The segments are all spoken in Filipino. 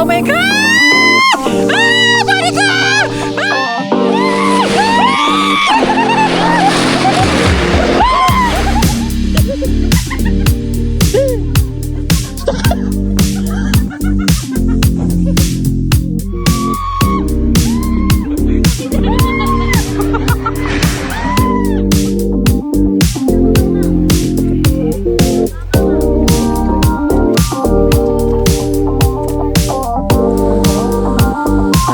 Oh my God! Ah! Panik ka!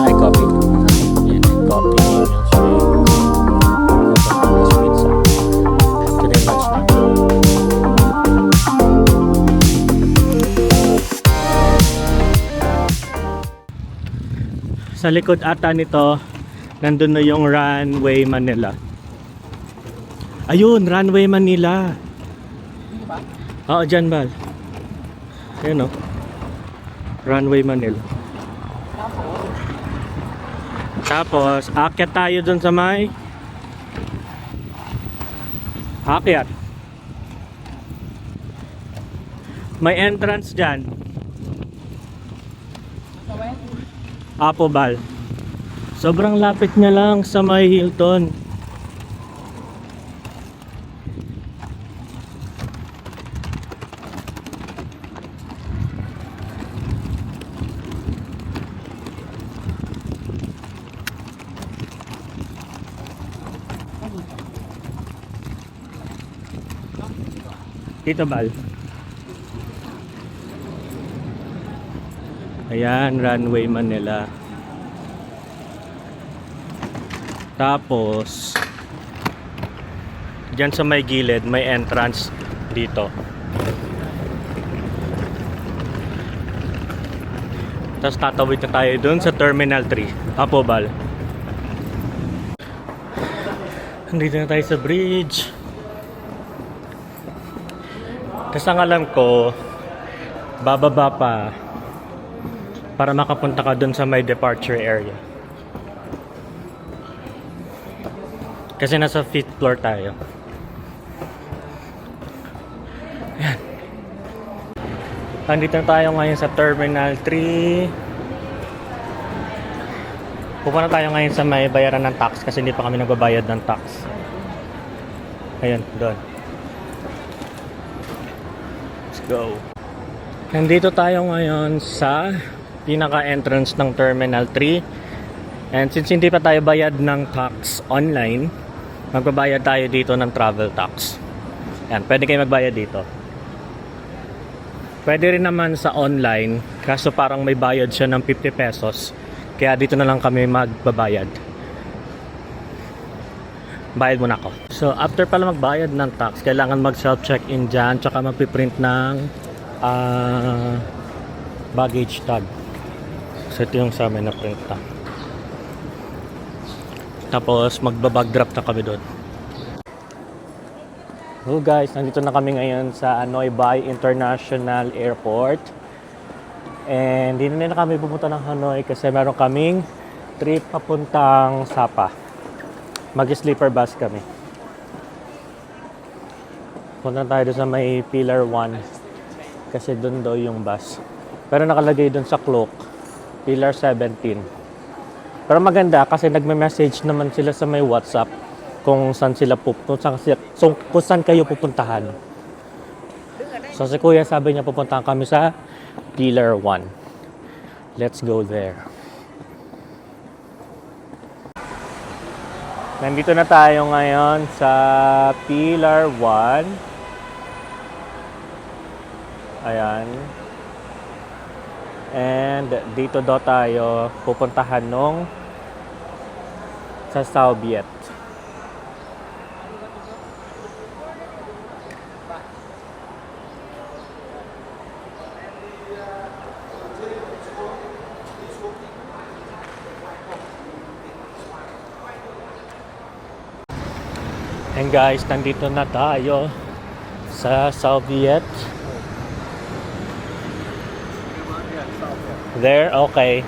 Ay, coffee. Yan, coffee. Yung sweet. Ito na yung lunch natin. Sa likod ata nito, nandun na yung Runway Manila. Ayun, Runway Manila. Oo, dyan Bal. Ayun o. Runway Manila. Tapos, aakyat tayo dun sa may aakyat. May entrance dyan. Apo Bal. Sobrang lapit niya lang sa may Hilton. Dito Bal. Ayan, Runway Manila. Tapos diyan sa may gilid may entrance dito. Tapos tatawid na tayo dun sa Terminal 3. Apo Bal. Nandito na tayo sa bridge. Tapos ang alam ko, bababa pa para makapunta ka dun sa may departure area. Kasi nasa 5th floor tayo. Ayan. Nandito na tayo ngayon sa Terminal 3. Pupunta tayo ngayon sa may bayaran ng tax kasi hindi pa kami nagbabayad ng tax. Ayan, doon. Let's go. Nandito tayo ngayon sa pinaka-entrance ng Terminal 3. And since hindi pa tayo bayad ng tax online, magbabayad tayo dito ng travel tax. Yan, pwede kayo magbayad dito. Pwede rin naman sa online, kaso parang may bayad siya ng 50 pesos. Kaya dito na lang kami magbabayad. Bayad muna ako. So after pala magbayad ng tax, kailangan mag self-check-in dyan, tsaka magpiprint ng baggage tag. So ito yung sa amin na print na. Tapos magbabag drop na kami doon. So guys, nandito na kami ngayon sa Hanoi Bay International Airport. And hindi na kami pupunta ng Hanoi kasi meron kaming trip papuntang Sapa. Mag-sleeper bus kami. Punta tayo doon sa may Pilar 1 kasi doon daw yung bus. Pero nakalagay doon sa clock, Pilar 17. Pero maganda kasi nagme-message naman sila sa may WhatsApp kung saan sila kung saan kayo pupuntahan. So si Kuya sabi niya pupuntahan kami sa Pilar 1. Let's go there. Nandito na tayo ngayon sa Pilar 1. Ayan. And dito daw tayo pupuntahan nung sa Soviet. And guys, nandito na tayo sa Soviet. There, okay.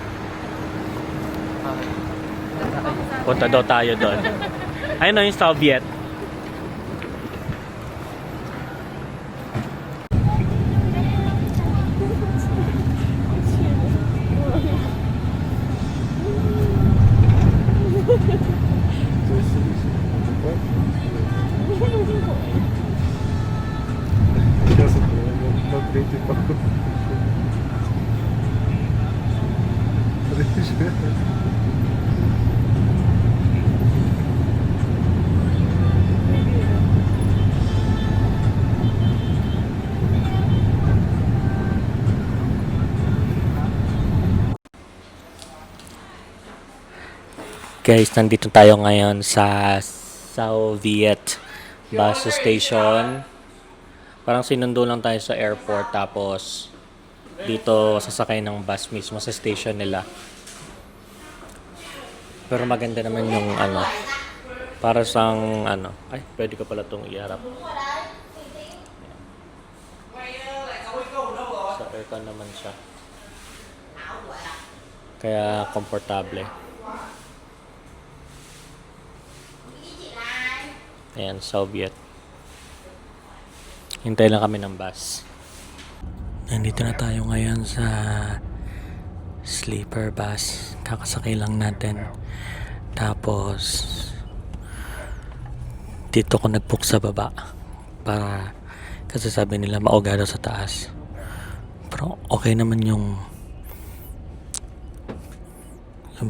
Punta daw tayo doon. Ayun na yung Soviet. Guys, nandito tayo ngayon sa Soviet bus station. Parang sinundo lang tayo sa airport tapos dito sasakay ng bus mismo sa station nila. Pero maganda naman yung ano, para sang ano, ay pwede ko pala itong iharap. Sa aircon naman siya. Kaya komportable. Ayan, Soviet. Hintay lang kami ng bus. Nandito na tayo ngayon sa sleeper bus. Kakasakay lang natin. Tapos dito ko nag-book sa baba para kasi sabi nila mauga daw sa taas. Pero okay naman yung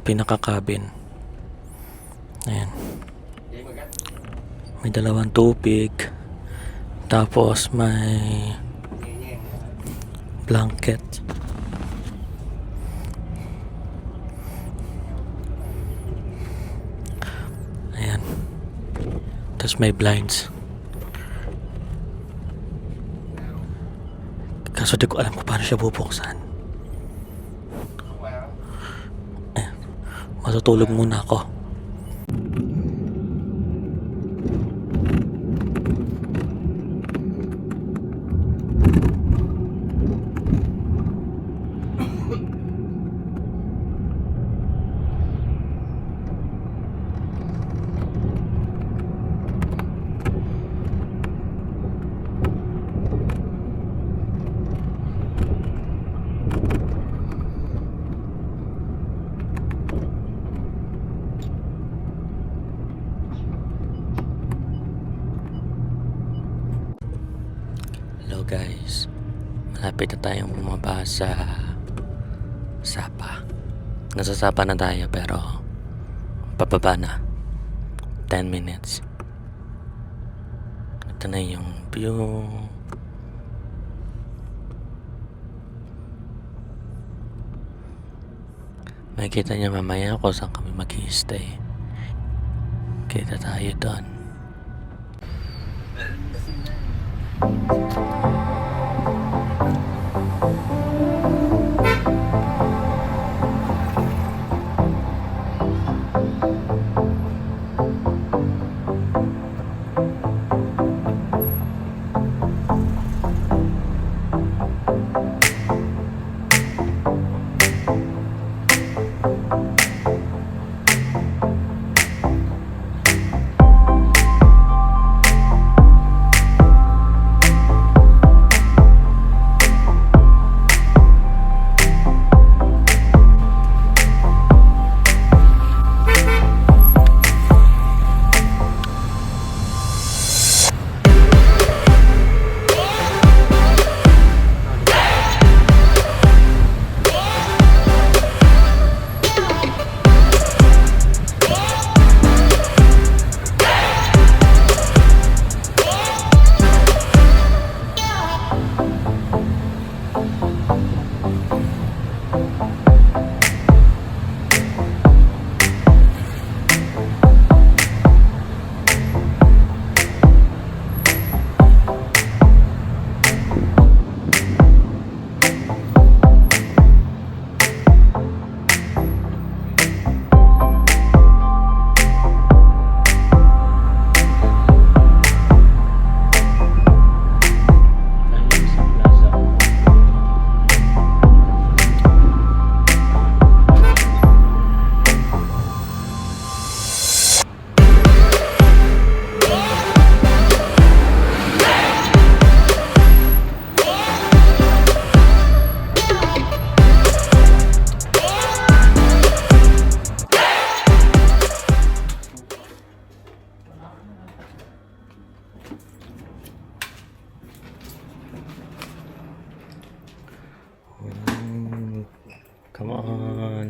pinaka-cabin. Ayan. May dalawang tubig. Tapos may blanket. Ayan. Tapos may blinds. Kaso di ko alam kung paano siya bubuksan. Ayan. Matutulog muna ako. Hello guys, malapit na tayong bumaba sa Sapa. Nasa Sapa na tayo pero pababa na 10 minutes. Ito na yung view. Makikita niya mamaya kung saan kami mag-i-stay. Kita tayo doon. Come on.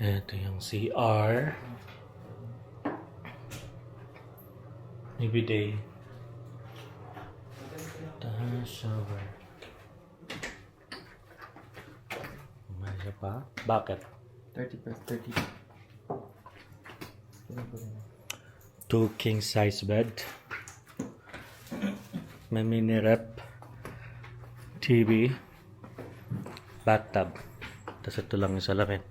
Ito yung CR. May bidet. Tapos shower. May isa pa? Bakit? 30 plus 30. 2 king size bed. May mini rep. TV. Bathtub. Tapos ito lang yung salamin.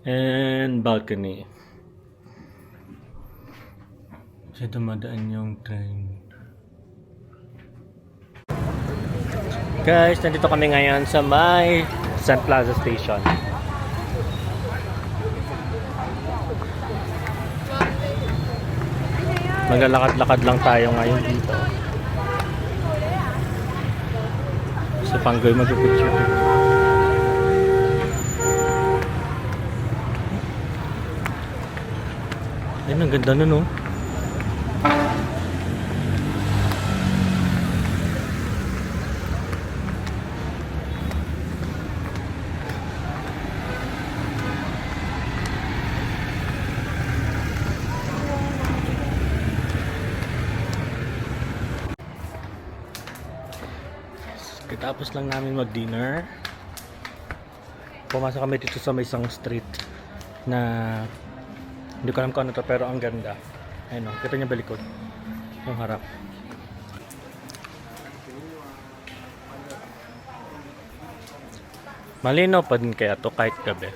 And balcony. Kasi dumadaan yung train. Guys, nandito kami ngayon sa may Sun Plaza Station. Maglalakad-lakad lang tayo ngayon dito. Si Panggoy mag-picture. Ayun, ang ganda nun, oh. Tapos lang namin mag-dinner. Pumasok kami dito sa may isang street na hindi ko alam kung ano to, pero ang ganda. Ayun, oh, kita niyo ba likod? Yung harap. Malinaw pa din kaya to kahit gabi.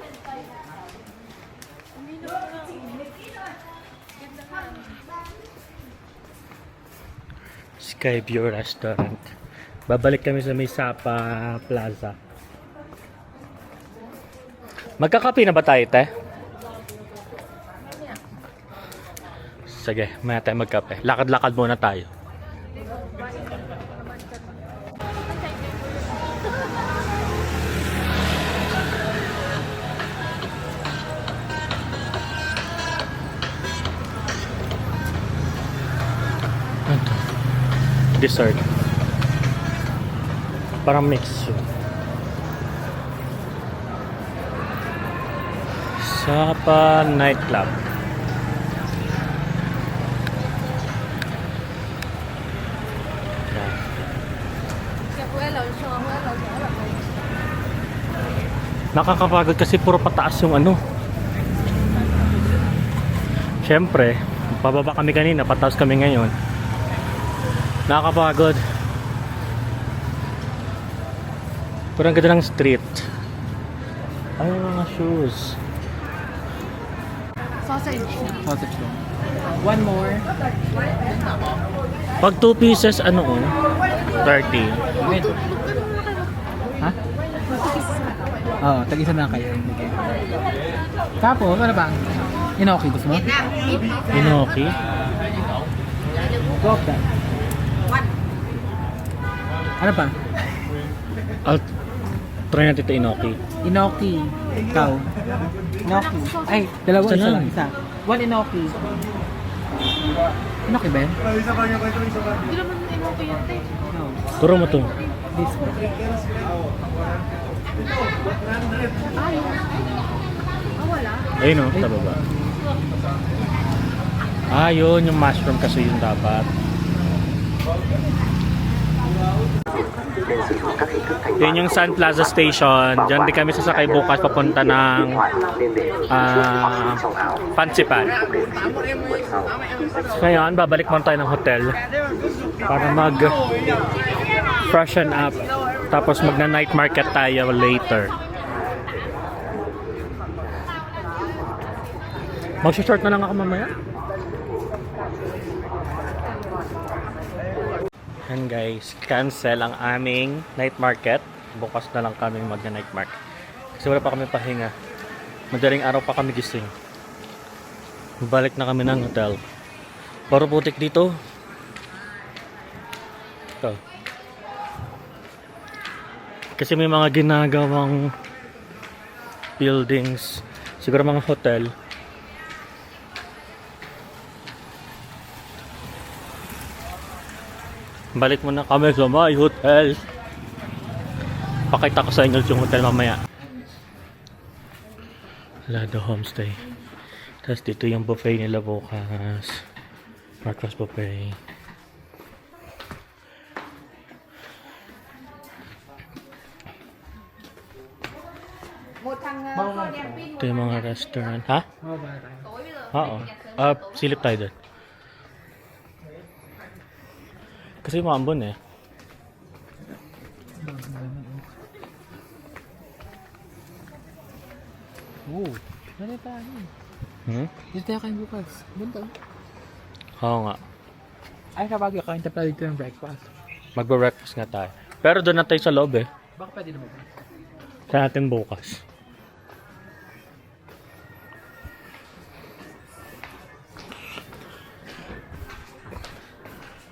Skyview Restaurant. Babalik kami sa may Sapa Plaza. Magkakape na ba tayo, te? Sige, maya tayo magkape. Lakad-lakad muna tayo. Dessert. Parang mix yun. Sapa Nightclub. Nakakapagod kasi puro pataas yung ano. Siyempre, pababa kami kanina, pataas kami ngayon. Nakakapagod. Pero ang ganda ng street. Ay, mga shoes. Sausage. Sausage lang. One more. Pag 2 pieces, ano on? 30. Wait. Ha? Oo, tag-isa na kayo. Okay. Tapos, ano bang? Inoki, gusto mo? Inoki. Go up that. Ano pa? I'll try natin ito Inoki. Inoki. Ikaw. Inoki. Ay, dalawa Isa isa lang. lang. Isa. One Inoki. Inoki ba yun? Hindi naman inoki yun, te. No. Turo mo to. This one. Wala. Ayun o, sa baba. Ah, yun. Yung mushroom kasi yun dapat. Yun yung Sun Plaza Station. Diyan din kami sasakay bukas papunta ng Pansipan. So ngayon, babalik muna tayo ng hotel para mag freshen up. Tapos magna night market tayo later. Mag-short na lang ako mamaya. And guys, cancel ang aming night market. Bukas na lang kami mag-night market. Kasi wala pa kami pahinga. Madaling araw pa kami gising. Balik na kami ng hotel. Puro putik dito. Ito. Kasi may mga ginagawang buildings. Siguro mga hotel. Balik muna kami sa my hotel. Pakita ko sa inyo yung hotel mamaya. Lado Homestay. Tapos dito yung buffet nila bukas. Breakfast buffet. Ito yung mga restaurant. Ha? Mababa tayo. Oo. Silip tayo doon. Kasi maambon eh. Oo. Ano tayo? Dito tayo kain bukas. Bunta. Oo nga. Ay, kapag kain tayo dito ng breakfast. Magbe-breakfast nga tayo. Pero doon na tayo sa loob eh. Baka pwede naman ba? Sa natin bukas.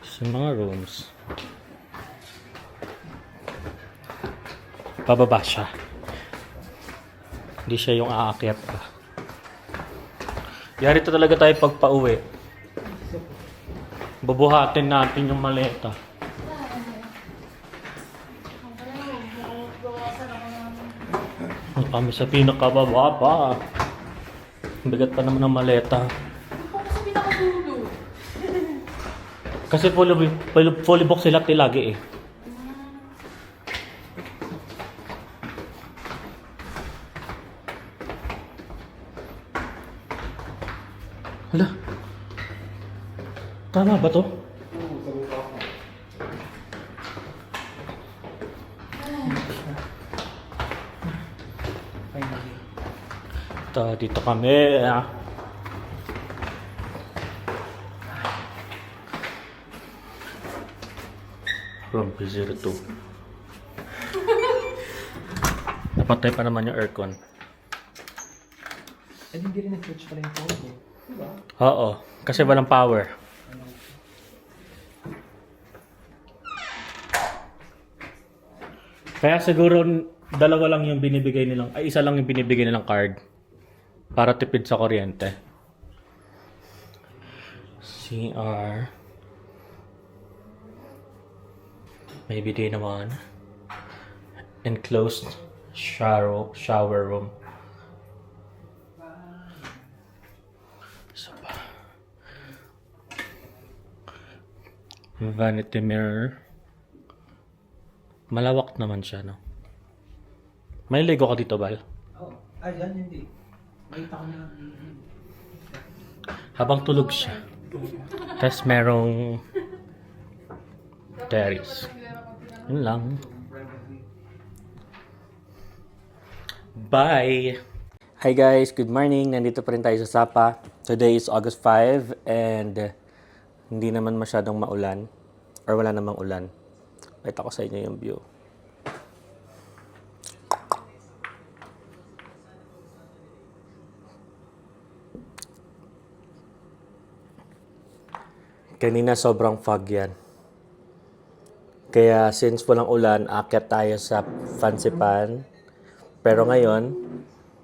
Sa mga rooms. Pababa siya. Hindi siya yung aakyat pa. Yari to talaga tayo pagpa-uwi. Bubuhatin natin yung maleta. Kami sa pinakababa pa. Bigat pa naman ng maleta. Sa pinakadulo. Kasi fully book sila lagi eh. Hala. Tama ba to? Dito kami. Room P02. Napatay pa naman yung aircon. Eh, hindi rin nag-switch pala yung phone ko. Diba? Oo, kasi walang power. Kaya siguro dalawa lang yung binibigay nilang, ay isa lang yung binibigay nilang card para tipid sa kuryente. CR. Maybe day naman. Enclosed shower room. Isa pa. Vanity mirror. Malawak naman siya, no? May Lego ka dito, Bal? Oo. Ay, yan hindi. Makita ko na. Habang tulog siya. Tapos merong terrace. Yun lang. Bye! Hi guys, good morning. Nandito pa rin tayo sa Sapa. Today is August 5 and hindi naman masyadong maulan or wala namang ulan. Pakita ko sa inyo yung view. Kanina sobrang fog yan. Kaya since walang ulan, akyat tayo sa Fancy Pan. Pero ngayon,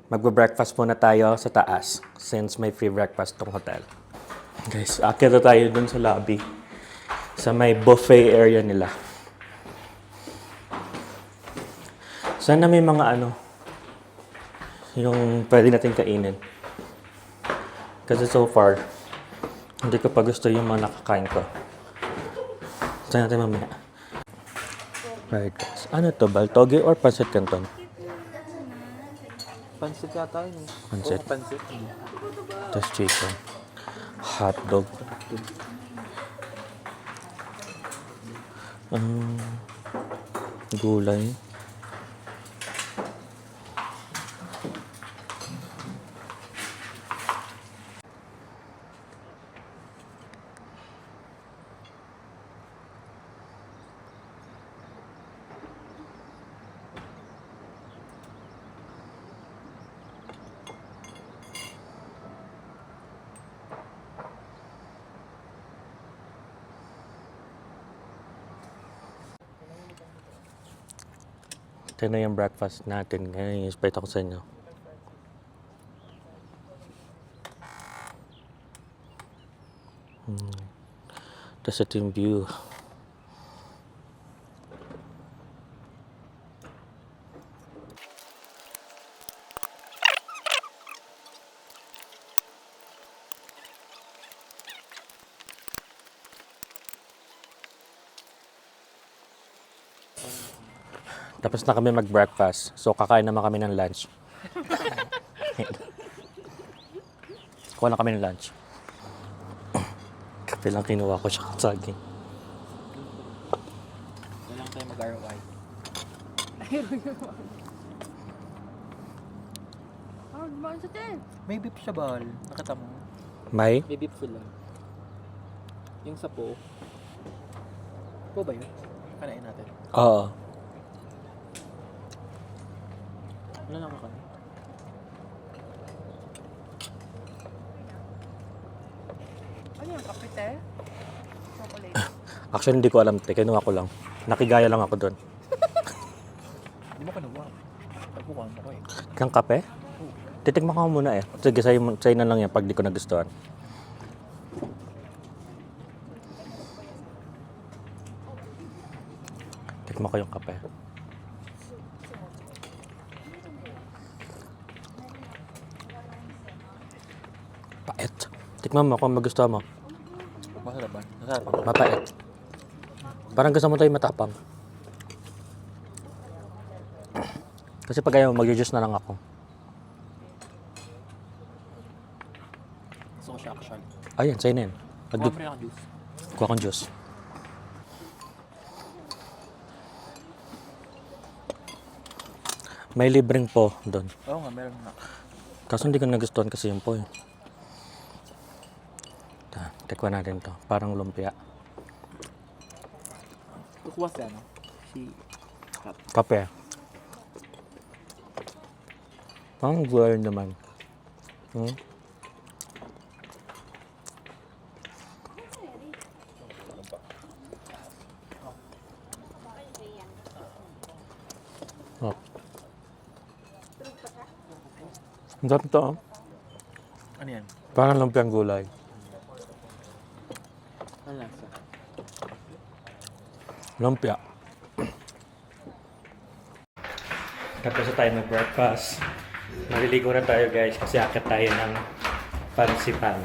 magbe-breakfast muna tayo sa taas since may free breakfast tong hotel. Guys, akyat na tayo dun sa lobby. Sa may buffet area nila. Sana may mga yung pwede natin kainin. Kasi so far, hindi ko pa gusto yung mga nakakain ko. Saan natin mamaya? Right guys. Ano to? Baltoge or pancit canton? Pansit yata yun. Pancit. Pansit. Tapos chicken. Hotdog. Gulay. Ito na yung breakfast natin ngayon. Ispita ko sa inyo. Tapos ito yung view. Tapos na kami mag-breakfast. So, kakain naman kami ng lunch. Kuha na kami ng lunch. Kape lang kinuha ko siya saging. Kailangan tayo mag-ROI. Ah, dumaan sa tin. May beef siya, Bal. Nakita mo? May? May beef sila. Yung sapo. Po ba yun? Kanain natin. Oo. Wala lang ako. Ano yung kapite? Chocolate. Actually, hindi ko alam. Kinuha ko lang. Nakigaya lang ako doon. Hindi mo kanuha. Nagbukuhan ako eh. Kang kape? Titikman ko muna eh. Sige, sa'yo na lang yan pag di ko nagustuhan. Tikman ko yung kape. Pait. Tikman mo kung magustuhan mo. Masarap ba? Masarap ako. Mapait. Parang gusto mo tayo matapang. Kasi pag ayaw, mag-juice na lang ako. Gusto ko siya actually. Ayan, sa'yo na yan. Kuha mo rin ako juice. Kuha kong juice. May libreng po doon. Oo nga, meron na. Kaso hindi ko nagustuhan kasi yung po eh. Tikwan natin to. Parang lumpia. Kukuha siya, no? Si Kat. Kape. Parang gulay naman. Hmm? Oh. Ang sarap to, oh. Ano yan? Parang lumpiang gulay. Ano lasa? Lumpia. Tapos na tayo mag-breakfast. Maliligo na tayo guys kasi akit tayo ng pansipan.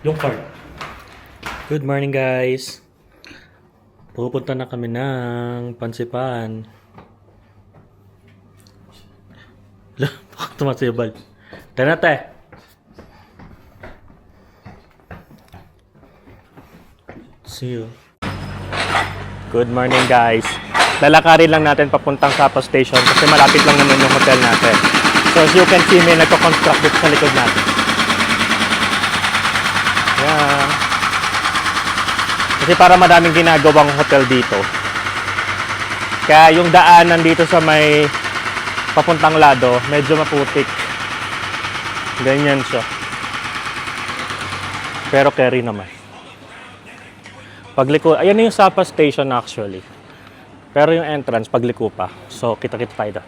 Yung card. Good morning guys. Pupunta na kami ng pansipan. Bakit tumasibal? Tara na tayo. See you. Good morning guys. Lalakarin lang natin papuntang Sapa Station kasi malapit lang naman yung hotel natin. So as you can see, may nagko-construct dito sa likod natin. Yeah. Kasi para madaming ginagawang hotel dito. Kaya yung daanan dito sa may papuntang lado, medyo maputik. Ganyan siya. Pero carry naman. Pagliko, ayan na yung Sapa Station actually. Pero yung entrance, pagliko pa. So, kita-kita tayo doon.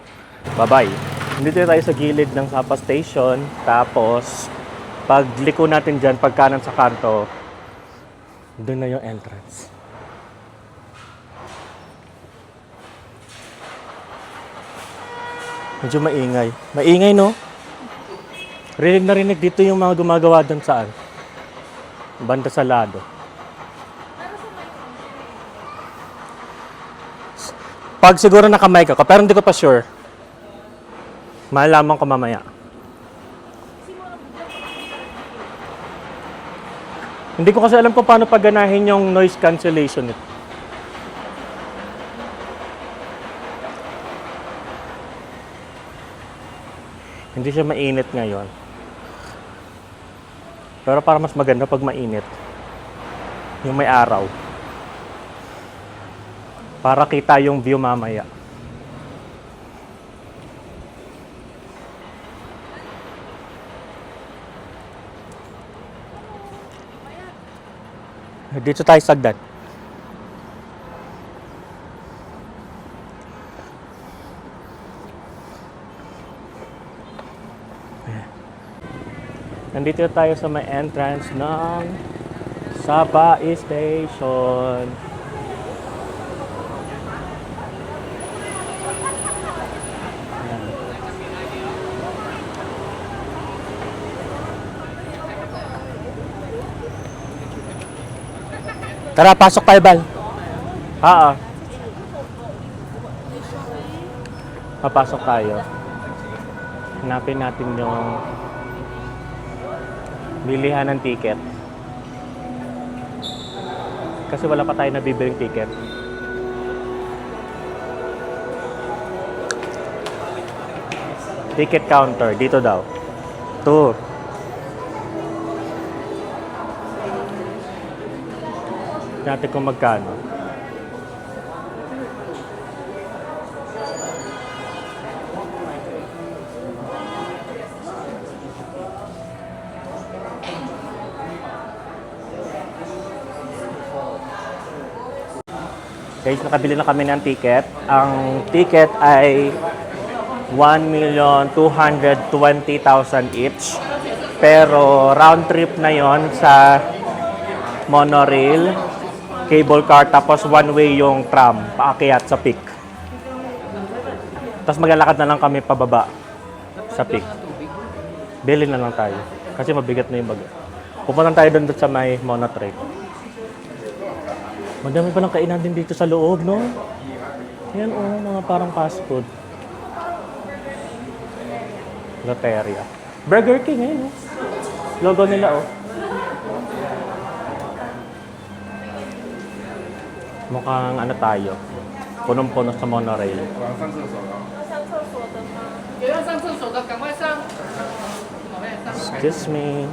Bye-bye. Dito tayo sa gilid ng Sapa Station. Tapos, pagliko natin dyan, pagkanan sa kanto, doon na yung entrance. Medyo maingay. Maingay, no? Rinig na rinig dito yung mga gumagawa doon saan? Banda sa lado. Pag siguro nakamay ka, pero hindi ko pa sure. Malalaman ko mamaya. Hindi ko kasi alam kung paano pagganahin yung noise cancellation nito. Hindi siya mainit ngayon. Pero para mas maganda pag mainit. Yung may araw. Para kita yung view mamaya. Dito tayo sagdan. Nandito tayo sa may entrance ng Sapa Station. Tara, pasok tayo, Bal. Oo. Papasok tayo. Hanapin natin yung bilihan ng ticket. Kasi wala pa tayo nabibiling ticket. Ticket counter, dito daw. Ito. Natin kung magkano. Guys, nakabili na kami ng ticket. Ang ticket ay 1,220,000 each. Pero round trip na yon sa monorail, cable car, tapos one way yung tram, paakyat sa peak. Tapos maglalakad na lang kami pababa sa peak. Bili na lang tayo. Kasi mabigat na yung baga. Pupunta tayo doon sa may monotrail. Madami pa ng kainan din dito sa loob, no? Yan, oh, mga parang fast food. Loteria. Burger King, eh, no? Logo nila, oh. Mukhang ano tayo. Punong-puno sa monorail. Excuse me.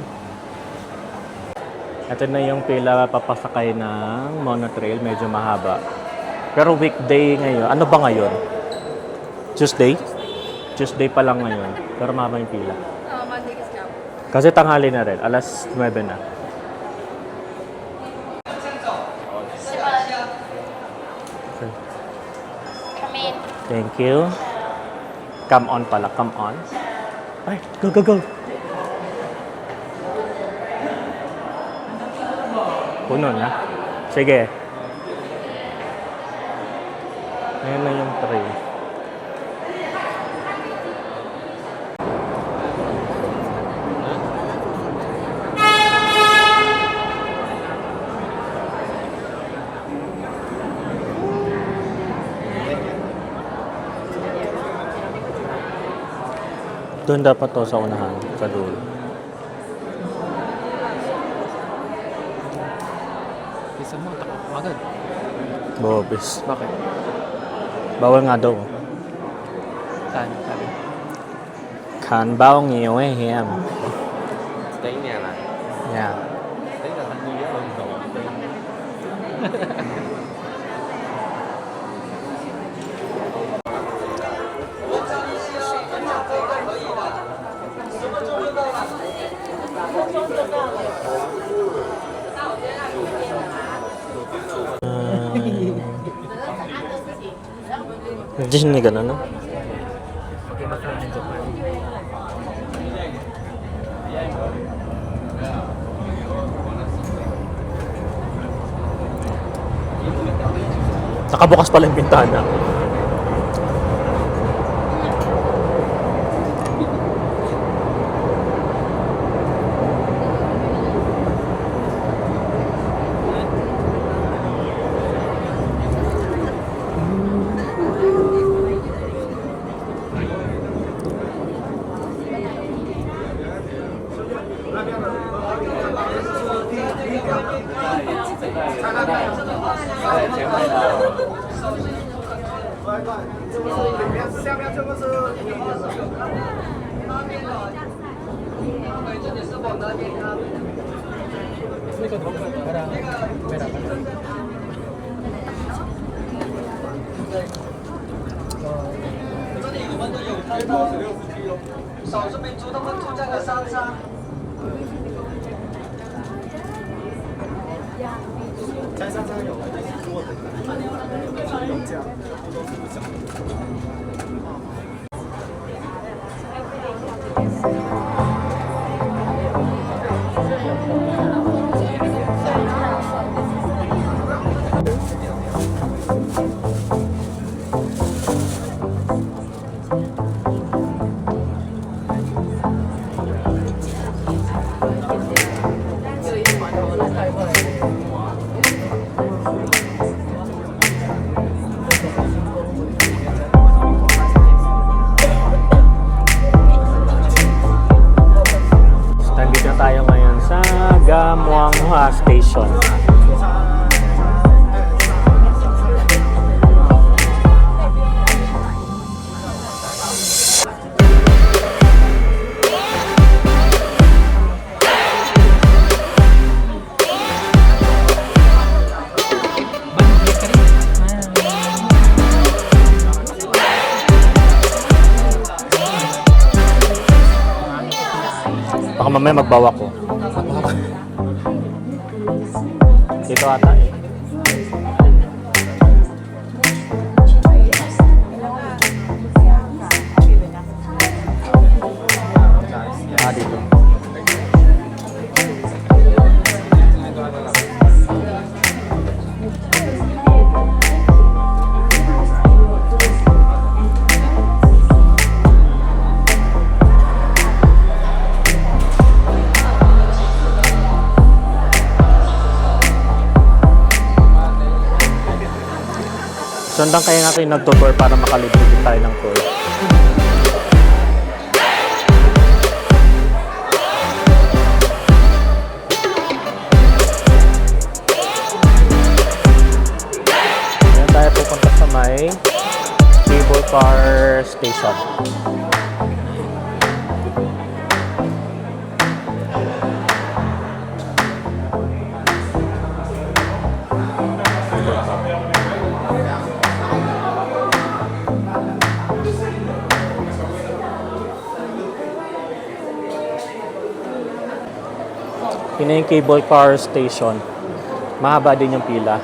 Ito na yung pila papasakay ng monotrail. Medyo mahaba. Pero weekday ngayon. Ano ba ngayon? Tuesday? Tuesday pa lang ngayon. Pero mahaba yung pila. Monday kasi ako. Kasi tanghali na rin. Alas 9 na. Okay. Come in. Thank you. Come on pala. Come on. Ay, go, go, go. Puno na. Sige. Ayan na yung train. Doon dapat to sa unahan, sa dulo. Isa mo, takot agad. Bobis. Bakit? Bawal nga daw. Saan? Sabi. Kan bao nhiều ấy em. Đấy nhà là Yeah. đấy là thanh duy hơn rồi. Hindi siya gano'n, no? Okay, masarap yung Japan. Nakabukas pala yung bintana. Para, Station. Baka mamaya magbawa ko. Dito ata eh. Ah, dito. Sundan kaya natin nag-tour para makalibre din tayo ng tour. Ayan tayo pupunta sa may cable car station. Yun na yung cable car station. Mahaba din yung pila.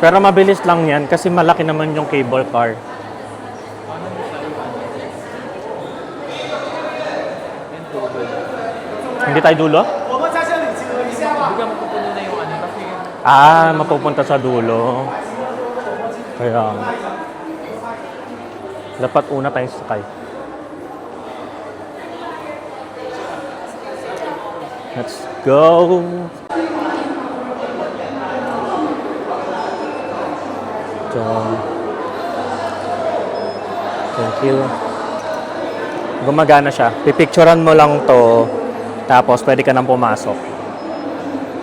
Pero mabilis lang yan kasi malaki naman yung cable car. Hindi tayo dulo? Hindi ka mapupuno na yung ano kasi Ah, mapupunta sa dulo. Kaya dapat una tayong sakay. Let's go! So, thank you. Gumagana siya. Pipicturean mo lang to, tapos pwede ka nang pumasok.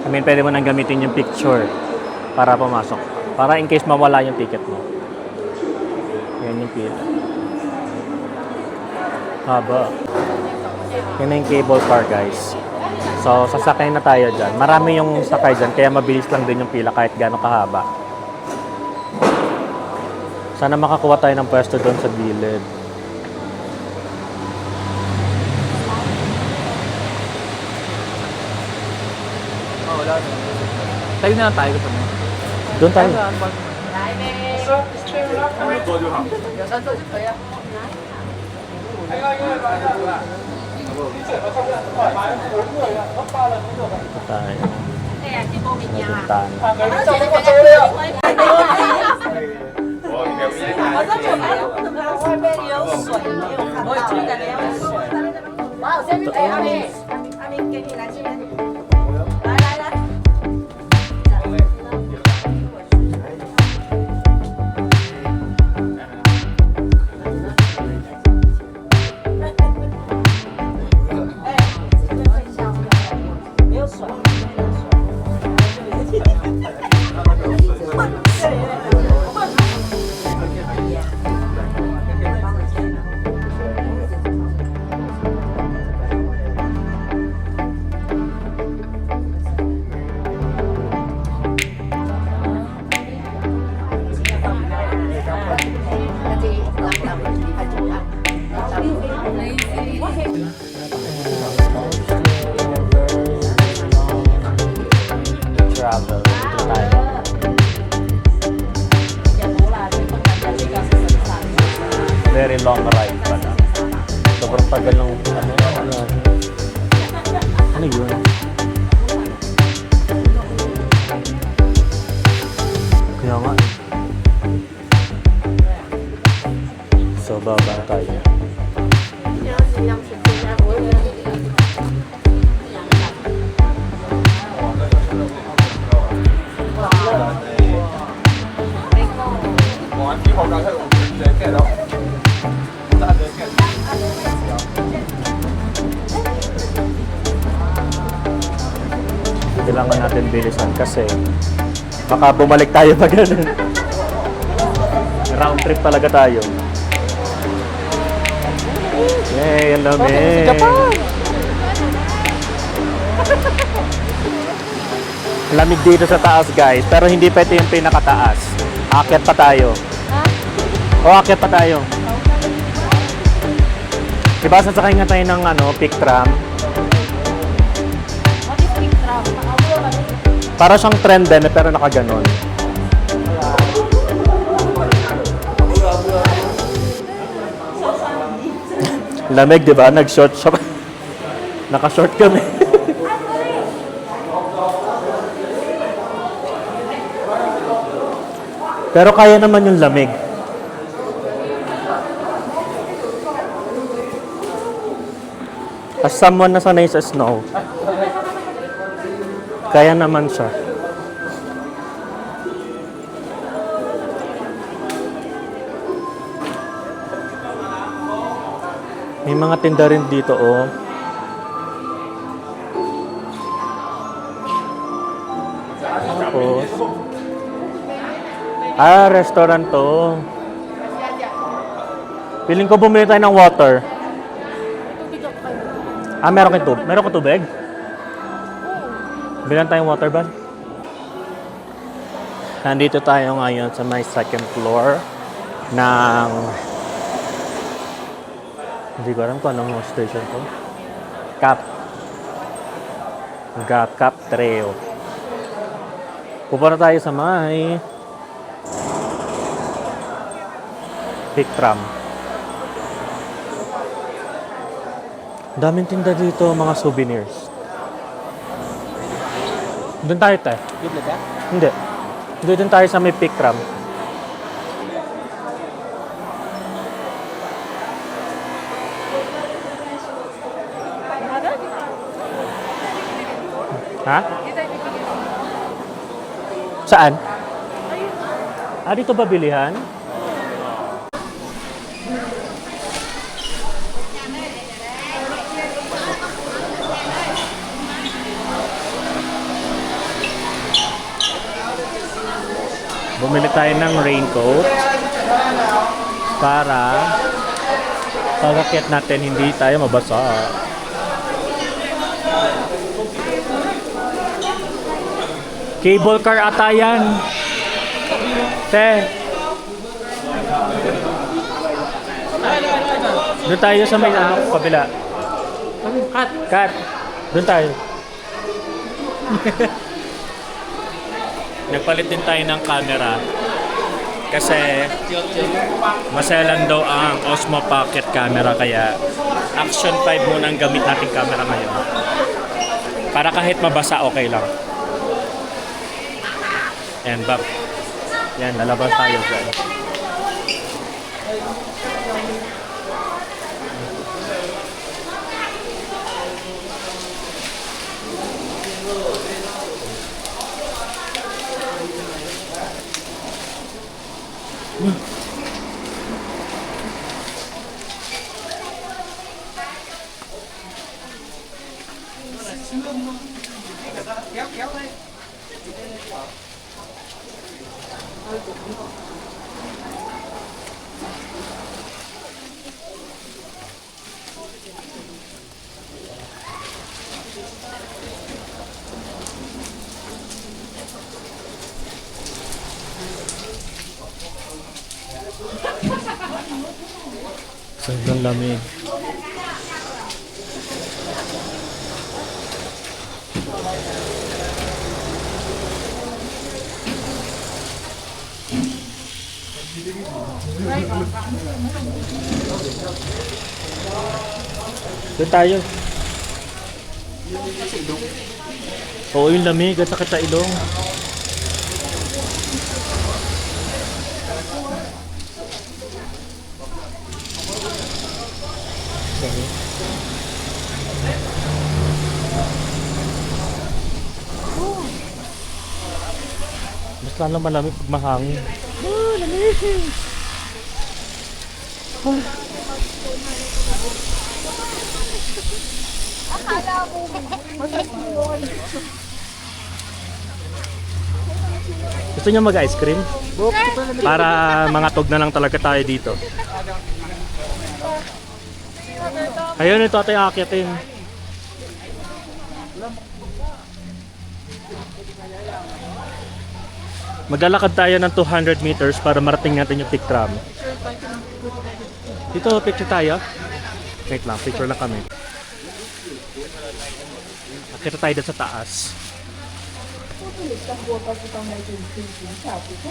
I mean, pwede mo nang gamitin yung picture para pumasok. Para in case mawala yung ticket mo. Yan yung pila. Haba. Yan na yung cable car, guys. So, sasakay na tayo dyan. Marami yung sakay dyan, kaya mabilis lang din yung pila kahit gano'ng kahaba. Sana makakuha tayo ng pwesto doon sa gilid. wala na. Tayo na lang tayo pa na. Doon tayo. Tayo. Naguntahan. Travel. Dito tayo. Very long ride pala. Sobrang tagal ng ano yun? Kaya nga eh. So, baba tayo. natin bilisan kasi baka bumalik tayo pa ganun. Round trip talaga tayo. Yay, ang lamig. Lamig dito sa taas, guys. Pero hindi pa ito yung pinakataas. Aakyat pa tayo. O, aakyat pa tayo. Diba, sasakay nga tayo ng pick tram. What is pink tram? Para siyang trend din, pero nakaganon. Lamig, di ba? Nag-short siya. Naka-short kami. Pero kaya naman yung lamig. As someone na sanay sa snow, kaya naman siya. May mga tinda rin dito, oh. Tapos, restaurant to. Piling ko bumili tayo ng water. Meron kang tubig? Meron kang tubig? Bilan tayong water ba? Nandito tayo ngayon sa may second floor ng... Hindi ko alam kung anong station to. Cap Trail. Pupunta tayo sa may Pick Tram. Daming tinda dito, mga souvenirs. Doon tayo, te. Good na ba? Hindi. Doon tayo sa may Pick Tram. Ha? Saan? Dito ba bilihan? Bumili tayo ng raincoat para pag-akyat natin hindi tayo mabasa. Cable car ata yan. Te. Doon tayo sa may kabila. Cut. Doon tayo. Nagpalit din tayo ng camera kasi maselan daw ang Osmo Pocket camera, kaya Action 5 muna ang gamit nating camera ngayon. Para kahit mabasa, okay lang. And back. Yan, lalabas tayo guys. Sobrang lamig. Doon tayo. Oo, yung lamig at sakit sa ilong. Mas lalo malamig pag mahangin. Lamig! Akala ko. Gusto niyo mag-ice cream? Para mga tog na lang talaga tayo dito. Ayun, ito ate akyatin. Maglalakad tayo ng 200 meters para marating natin yung peak tram. Dito, picture tayo. Wait lang, picture lang kami. Akita tayo dito sa taas. 这里上过高速公路进行小时刻，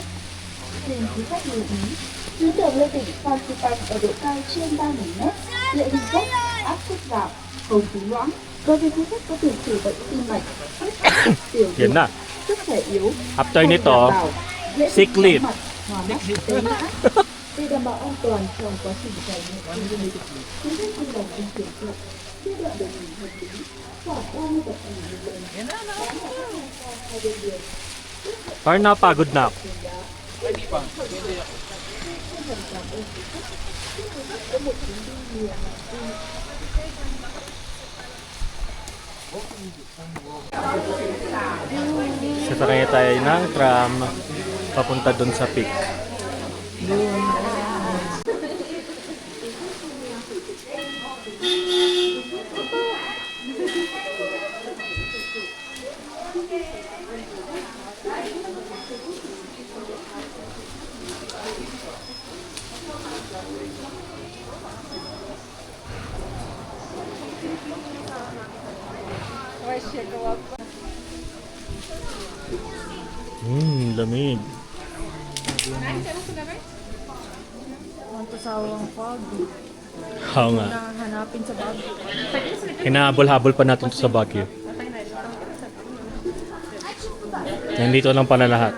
请乘客留ý, tuyến đường lên đỉnh Phan Xipang ở độ cao trên 3.000 m, địa hình dốc, áp suất giảm, không khí loãng. Đối với du khách có tiền sử bệnh tim mạch, huyết áp, tiểu Yan đường, na. sức khỏe yếu, After không nito, đảm bảo, dễ bị sick leave. chóng mặt, hoa mắt, té ngã. Để đảm bảo an toàn trong quá trình trải nghiệm du lịch, quý khách vui lòng di chuyển chậm, thiết đoạn đường nghỉ hợp lý, khoảng 30 tập nghỉ một lần. Hai bên đường. Parang napagod na ako. Sasakay tayo ng tram papunta dun sa peak. Lamig. Want to sawang fog. Oo nga. Hanapin sa bag. Hinahabol-habol pa natin to sa Baguio. Nandito lang pala lahat.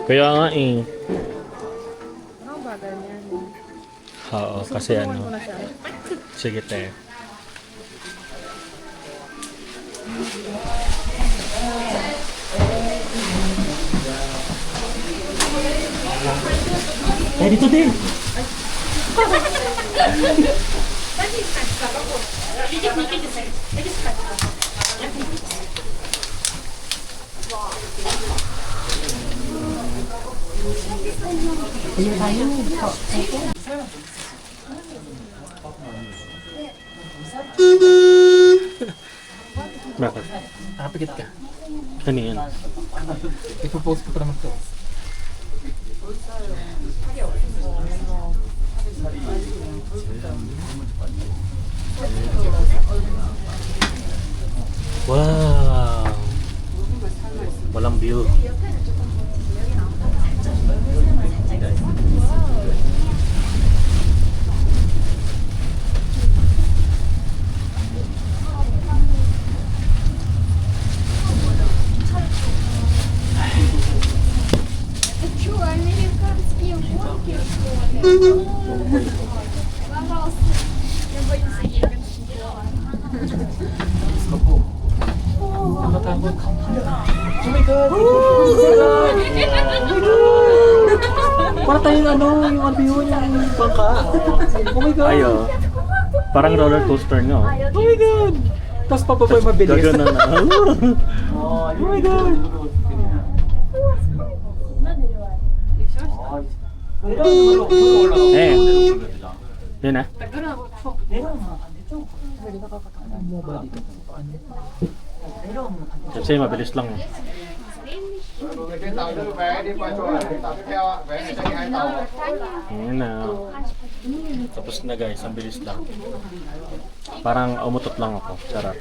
Kaya nga eh. Ano bagay niyan? Oo, kasi Tuturuan ano. ko na siya. Sige te. Eh, dito din! Bakit? Nakapikit ka. Ano yun? I-propose ko pa naman to. Wow! Walang view. Что, американские гонки, что ли? Пожалуйста. Я боюсь американских гонок. Nakatakot. Oh my God! Para tayong ano, yung avion, yung bangka. Oh my God! Ayo. Parang roller coaster no? Oh my God! Tapos papaba yung mabilis. Gagana na. Oh my God! Eh. Yun na. Kasi mabilis lang. Yun na. Tapos na guys, ang bilis lang. Parang umutot lang ako. Sarap.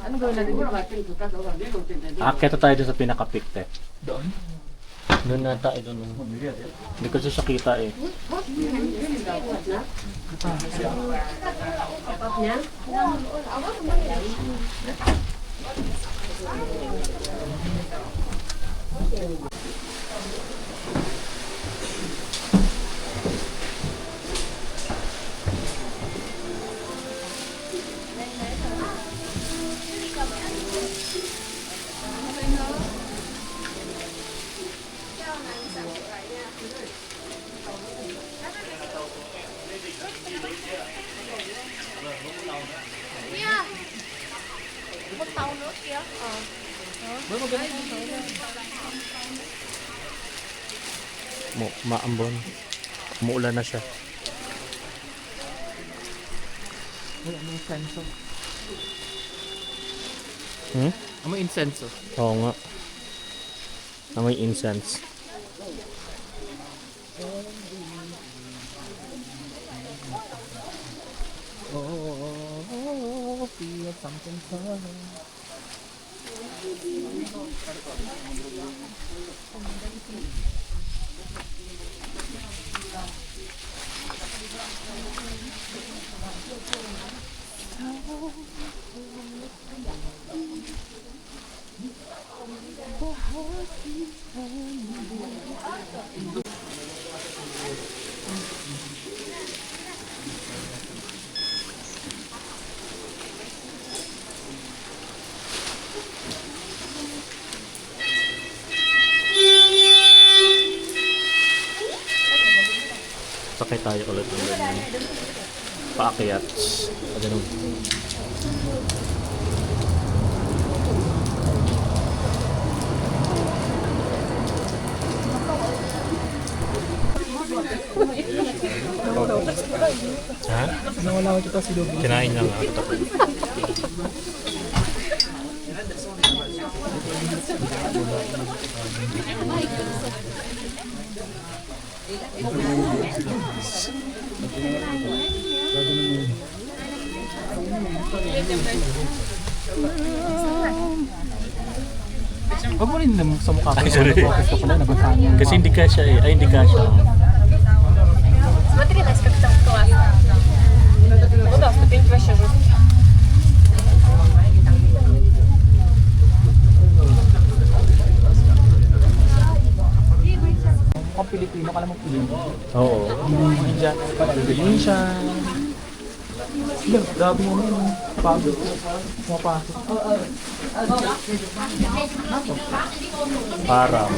Ano gawin natin? Aakyat tayo dun sa pinaka-peak te. Doon? Doon na tayo doon. Hindi ko siya kita eh. maambon. Umuulan na siya. Wala may insenso. Hmm? Amoy insenso. Oo nga. Amoy incense. Oh, feel something funny. Sakay tayo ulit ng ganyan. Paakyat. Ganun. Ha? Nawala ko kita si Dobby. Kinain lang ako. Huwag mo rin naman sa mukha ko. Ay, sorry. Gusto ko na nabasaan. Kasi hindi ka siya eh. Ay, hindi ka siya. Смотри, Настя, как там классно. Ну да, ступеньки вообще жесткие. Mukhang Pilipino ka naman Pilipino. Oo. Indian, Indonesian. Look, grabe mo naman. Pagod. Pumapasok. Parang.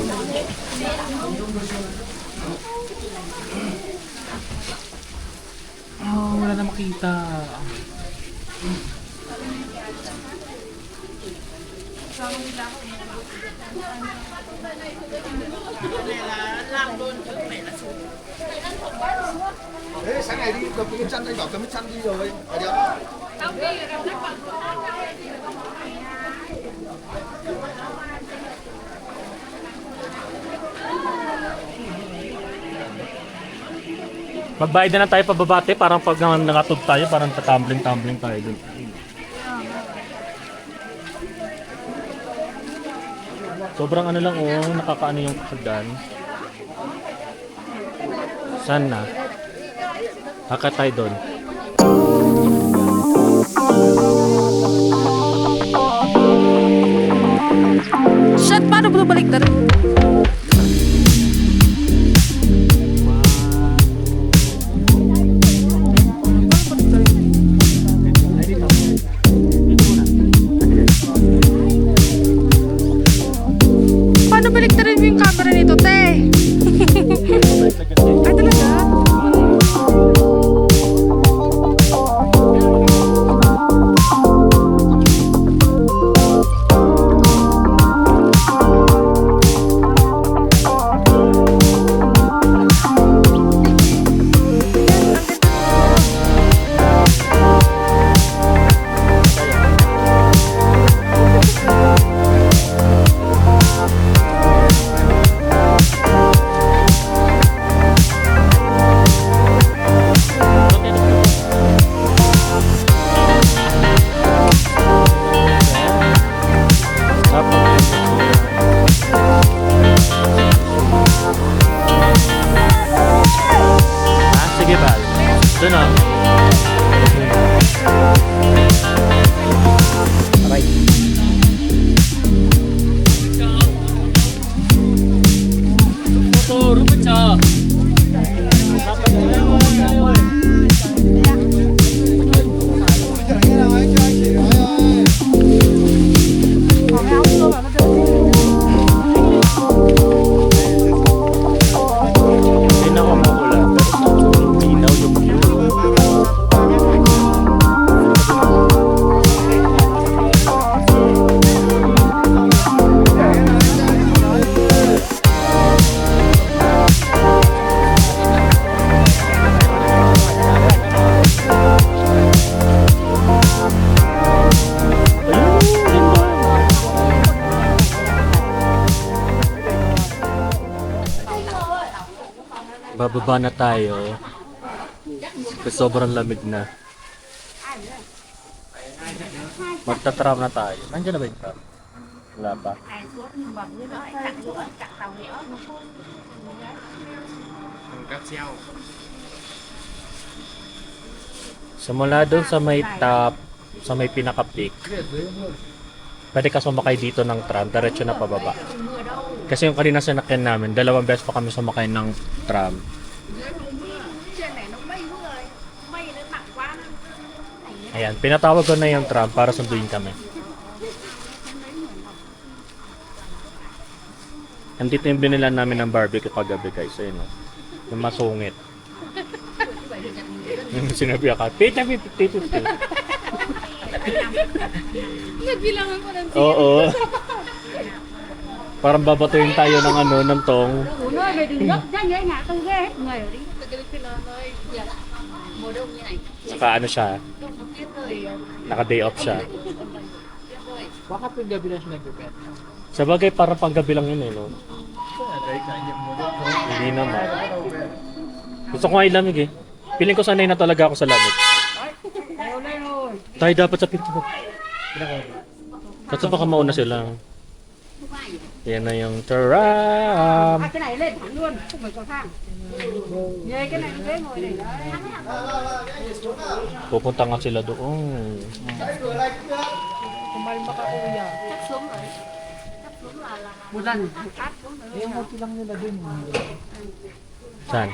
Wala na makita. Ê, sáng ngày đi cầm cái chăn anh bảo cầm cái chăn đi rồi. Ở đâu? Magbayad na lang tayo pababate. Parang pag nakatog tayo, parang tatumbling-tumbling tayo dun. Sobrang ano lang oh, nakakaano yung hagdan. Saan na? Haka tayo doon. Shit, paano ba balik na rin? Paano balik na rin yung camera nito, te? Ay, talaga? Bababa na tayo. Kasi sobrang lamig na. Magta-tram na tayo. Nandiyan na ba yung tram? Wala pa. Simula doon sa may top, sa may pinaka-peak. Pwede ka sumakay dito ng tram, diretso na pababa. Kasi yung kanina sinakyan namin, 2 beses pa kami sumakay ng tram. Ayan, pinatawag ko na yung tram para sunduin kami. Nandito yung binilan namin ng barbecue kagabi guys, ayun o. Yung masungit. Yung sinabi ako, pita 50-50. Nagbilangan ko ng Oo. Parang babatuin tayo ng ano, ng tong. Nagalit pinanay. Saka ano siya, naka-day off siya. Bakit yung gabi na siya nag-prepare? Sa bagay, parang panggabi lang yun eh, no? Hindi naman. Gusto ko nga ilamig eh. Piling ko sanay na talaga ako sa lamig. Tayo dapat sa pinto. Kasi baka mauna sila. Yan na yung tram. Cái này lên thẳng luôn, không phải cầu thang. Về cái này ghế ngồi này. Pupunta nga sila doon. Kumalma ka kuya. Chắc xuống rồi. Chắc xuống là Một lần. áp xuống rồi. Yung hotel lang nila dun. Saan?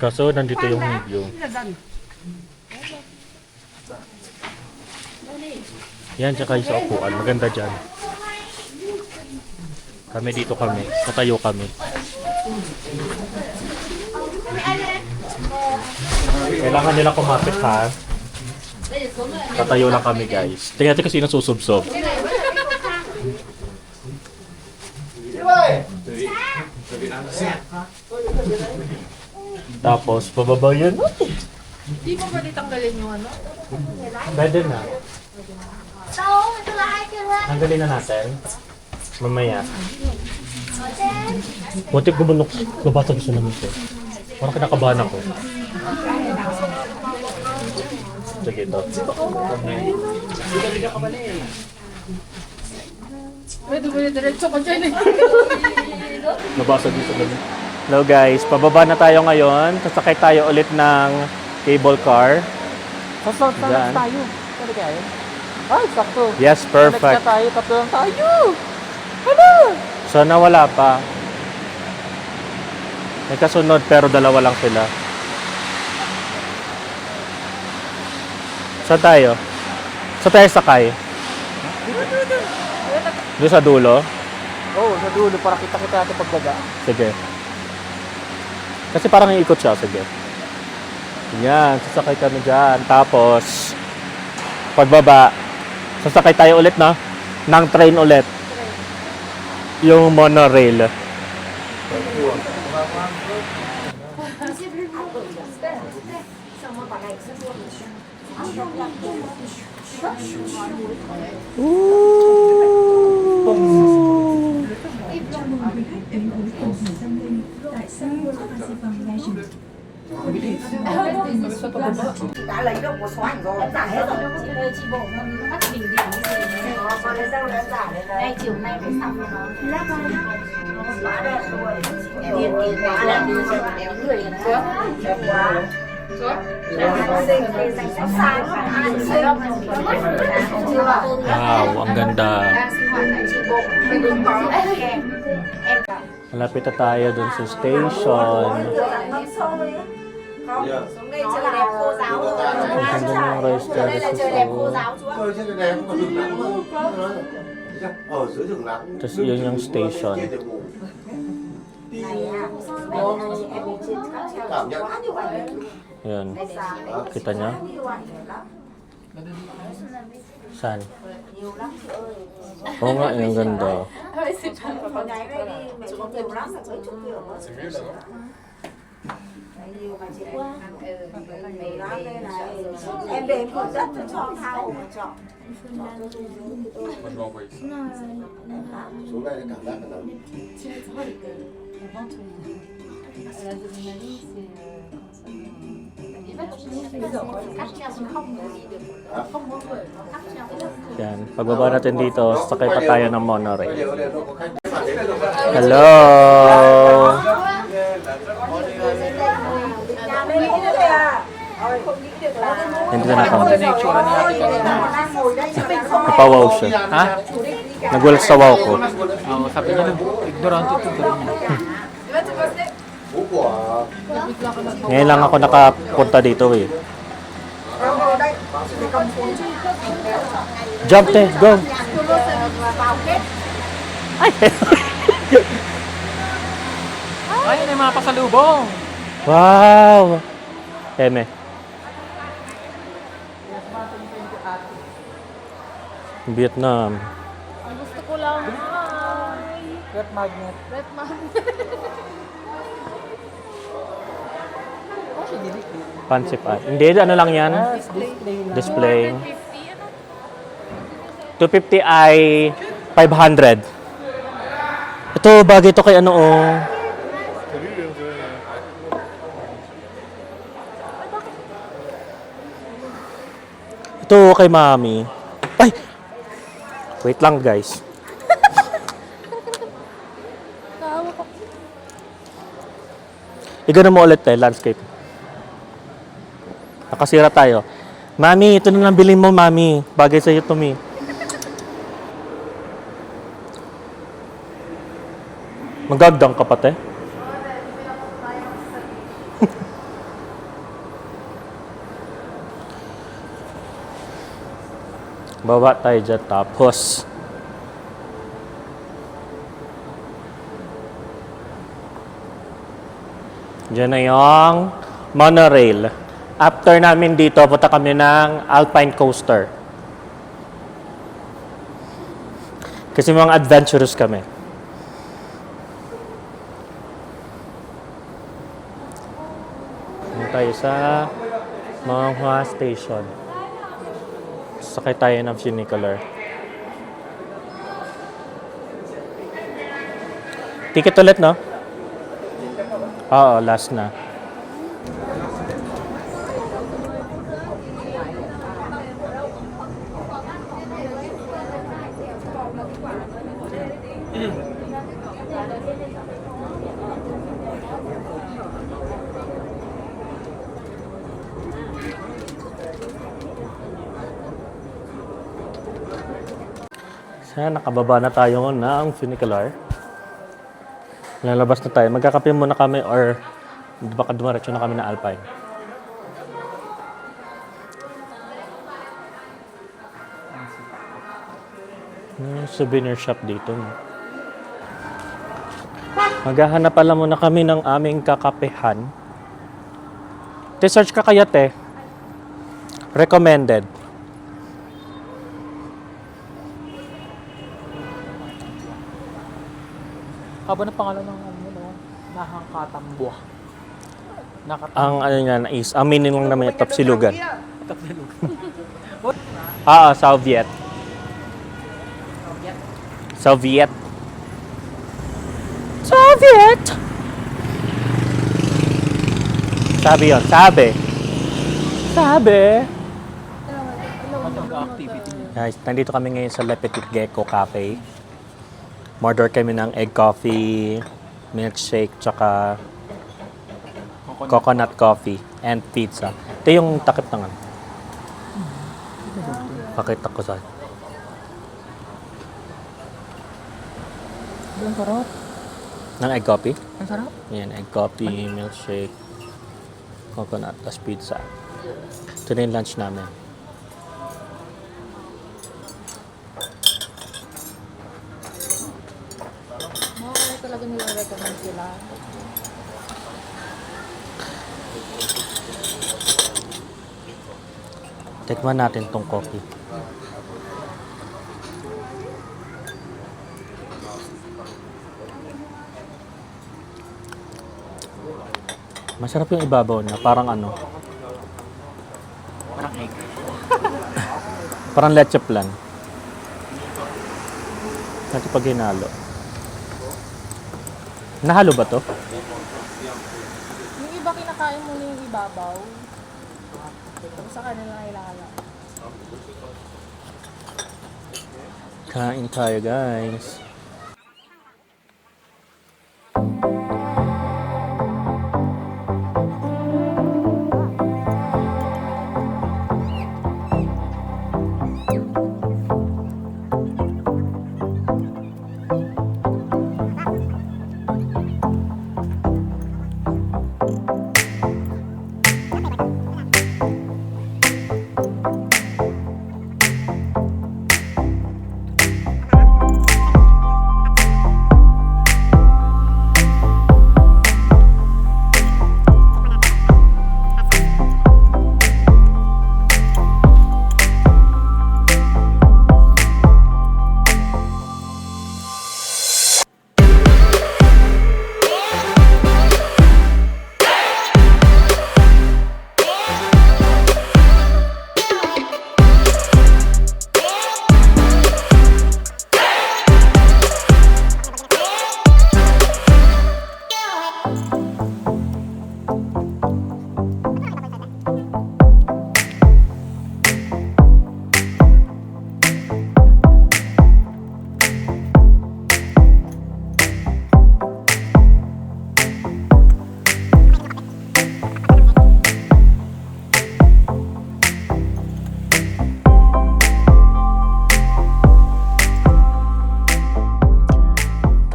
Kaso nandito yung video. Là dần. Yan, tsaka yung sa upuan. Maganda dyan. Kami dito kami. Natayo kami. Kailangan nila kumapit ha. Tatayo lang kami guys. Tingnan natin kasi sino susubsob. Tapos, bababa yun. Di mo pwede tanggalin yung ano? Pwede na. Tanggalin na natin. Mamaya. Buti gumulok. Babasag gusto namin ito. Parang kinakabahan ako. Sige ito. Pwede ko yung diretso ko dyan eh. Nabasag gusto namin. Hello guys, pababa na tayo ngayon. Sasakay tayo ulit ng cable car. Diyan. tayo. Pwede kaya yun? Ay, sakto. Yes, perfect. Connect na tayo, tatlo lang tayo. Sana wala pa. May kasunod pero 2 lang sila. Saan tayo? Saan tayo sakay? Doon sa dulo? Oo, sa dulo para kita-kita natin pagdaga. Sige. Kasi parang iikot siya. Sige. Yan, sasakay kami dyan. Tapos, pagbaba, sasakay tayo ulit na ng train ulit. Yung monorail. Đã lấy được một số ảnh rồi. Em giả hết rồi. Chị ơi, chị bộ mình bắt đỉnh điểm cái gì này. Còn lấy đâu em giả lên đấy. Đây chiều nay phải xong rồi nó. Lát vào nhá. Quá đẹp rồi. Điền điền quá là đưa cho bạn em người nữa. Đẹp quá. Xinh thì dành sắp sáng rồi. Ai xinh. Chưa. Wow, ang ganda. Đang sinh hoạt tại chị bộ. Mình cũng có kèm. Em cả. Malapit na tayo dun sa station. Xuống đây trời đẹp cô giáo rồi. Ang ganda ng rice Đây là trời đẹp cô terrace. giáo chú ạ. Trên này em còn rừng lắm ở dưới rừng lắm. Tapos yun yung station. Này à. Hôm nay em đi trên các treo Cảm nhận. quá nhiều ảnh. Yun. Đây sáng. Kita niya? Nhiều ảnh lắm. Saan? Nhiều lắm chị ơi. Oo nga, yung ganda. Có nháy đây đi, mẹ có nhiều lắm, phải mấy chục kiểu nữa. Đấy, nhiều mà chị em nhiều lắm đây này. Em đến cũng rất cho tha hồ mà chọn. Chọn cho tôi Xuống đây cảm giác là Yan. Pagbaba natin dito, sakay pa tayo ng monorail. Hello! Nandito na kami. Napawaw siya. Ha? Nagulat sa wow ko. Oo, sabi niya, ignorante ito. Ngayon lang ako nakapunta dito eh. Jump te, go! Ay! Ay, may mga pasalubong. Wow! Eme. Vietnam. Ang gusto ko lang. Red magnet. Red magnet. Oh, siya delete. Pansip ah. Hindi, ano lang yan? Display lang. Display. 250 250, ano? ay 500. Ito, bagay ito kay ano oh. Ito kay mami. Ay! Wait lang guys. Kawa ko. Igano mo ulit landscape. Nakasira tayo. Mami, ito na lang bilhin mo, mami. Bagay sa'yo to, mi. Magagdang ka pa, te. Baba tayo dyan, tapos dyan na yung monorail. After namin dito, punta kami ng Alpine Coaster. Kasi mga adventurous kami. Punta tayo sa Manghua Station. Sakay tayo ng funicular. Ticket ulit, no? Oo, last na. Kaya nakababa na tayo ng funicular. Lalabas na tayo. Magkakape muna kami or baka dumaretso na kami na Alpine. Souvenir shop dito. No? Maghahanap pala muna kami ng aming kakapehan. Te-search ka kaya, te. Recommended. Haba na pangalan ng ano, Nahangkatambwa. Ang ano niya is, ang meaning lang naman yung Tapsilugan. Tapsilugan. Soviet. Soviet. Soviet! Sabi yun, sabi. Sabi. Ano ang activity niya? Guys, nandito kami ngayon sa Le Petit Gecko Cafe. Order kami ng egg coffee, milkshake, tsaka coconut coffee, and pizza. Ito yung takip ng ano. Pakita ko sa'yo. Ang sarap. Ng egg coffee? Ang sarap. Yan, egg coffee, milkshake, coconut, tas pizza. Ito na yung lunch namin. Mga talaga nila-recommend sila. Tikman natin tong coffee. Masarap yung ibabaw na parang ano. Parang egg. Parang leche plan. Natin pag hinalo. Nahalo ba to? kinakain mo yung ibabaw. Tapos sa kanila ilala. Kain tayo, guys.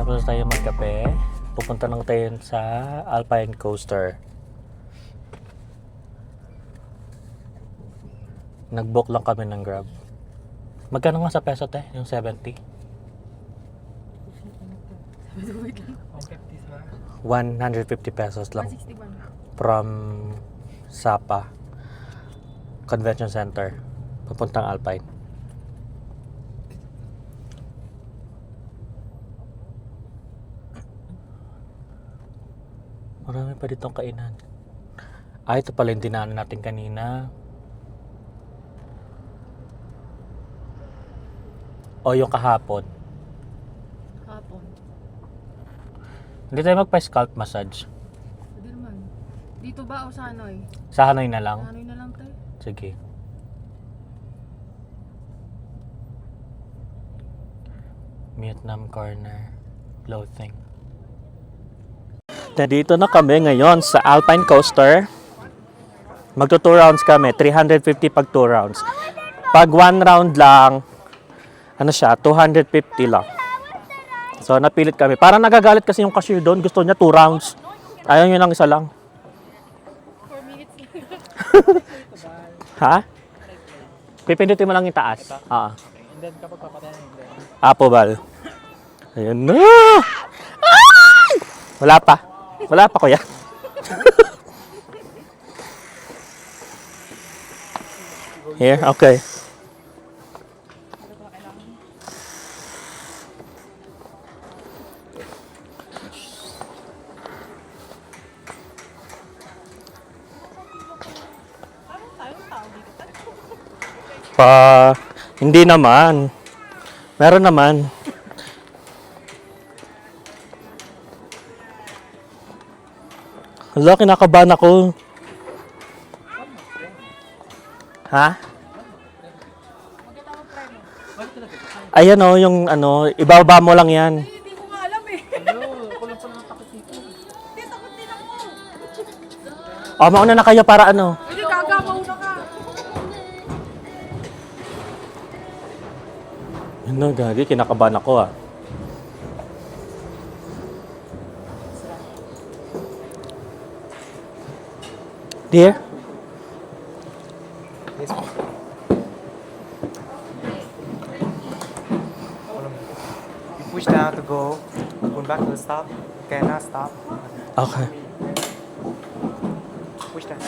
Tapos tayo magkape. Pupunta lang tayo sa Alpine Coaster. Nag-book lang kami ng Grab. Magkano nga sa peso, te? Yung 70? 150 pesos lang. 161. From Sapa Convention Center papuntang Alpine. Marami pa ditong kainan. Ito pala yung dinaanan natin kanina. O yung kahapon. Hapon. Hindi tayo magpa-scalp massage. Pwede naman. Dito ba o sa Hanoi? Sa Hanoi na lang. Hanoi na lang tayo. Sige. Vietnam Corner Clothing. Nandito na kami ngayon sa Alpine Coaster. Magto 2 rounds kami. 350 pag 2 rounds. Pag 1 round lang, ano siya, 250 lang. So, napilit kami. Parang nagagalit kasi yung cashier doon. Gusto niya 2 rounds. Ayaw niya lang isa lang. 4 minutes. Ha? Pipindutin mo lang yung taas. Ah. And then kapag papatayan, hindi. Apobal. Ayan na! Ay! Wala pa. Wala pa, kuya. Here, okay. Hindi naman. Meron naman. Hala, kinakabahan ako. Ha? Ayan o, yung ano, ibaba mo lang yan. Hindi ko nga alam eh. Ako lang pala natakot dito. Hindi, takot din ako. O, mauna na kayo para ano. Hindi, gaga, mauna ka. Ano, gagi, kinakabahan ako ah. Dear? You push down to go, going back to the stop, cannot stop. Okay. Push down.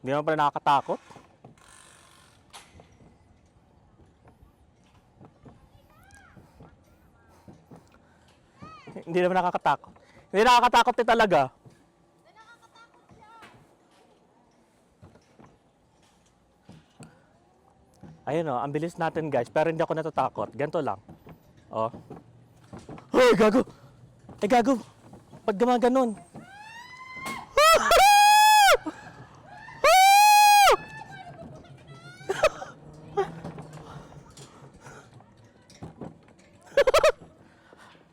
Hindi naman pala nakakatakot. Hindi naman nakakatakot. Hindi nakakatakot eh talaga. Ayun o, ang bilis natin guys, pero hindi ako natatakot. Ganito lang. Oh. Ay, gago! Ay, gago! Pag gumaganon.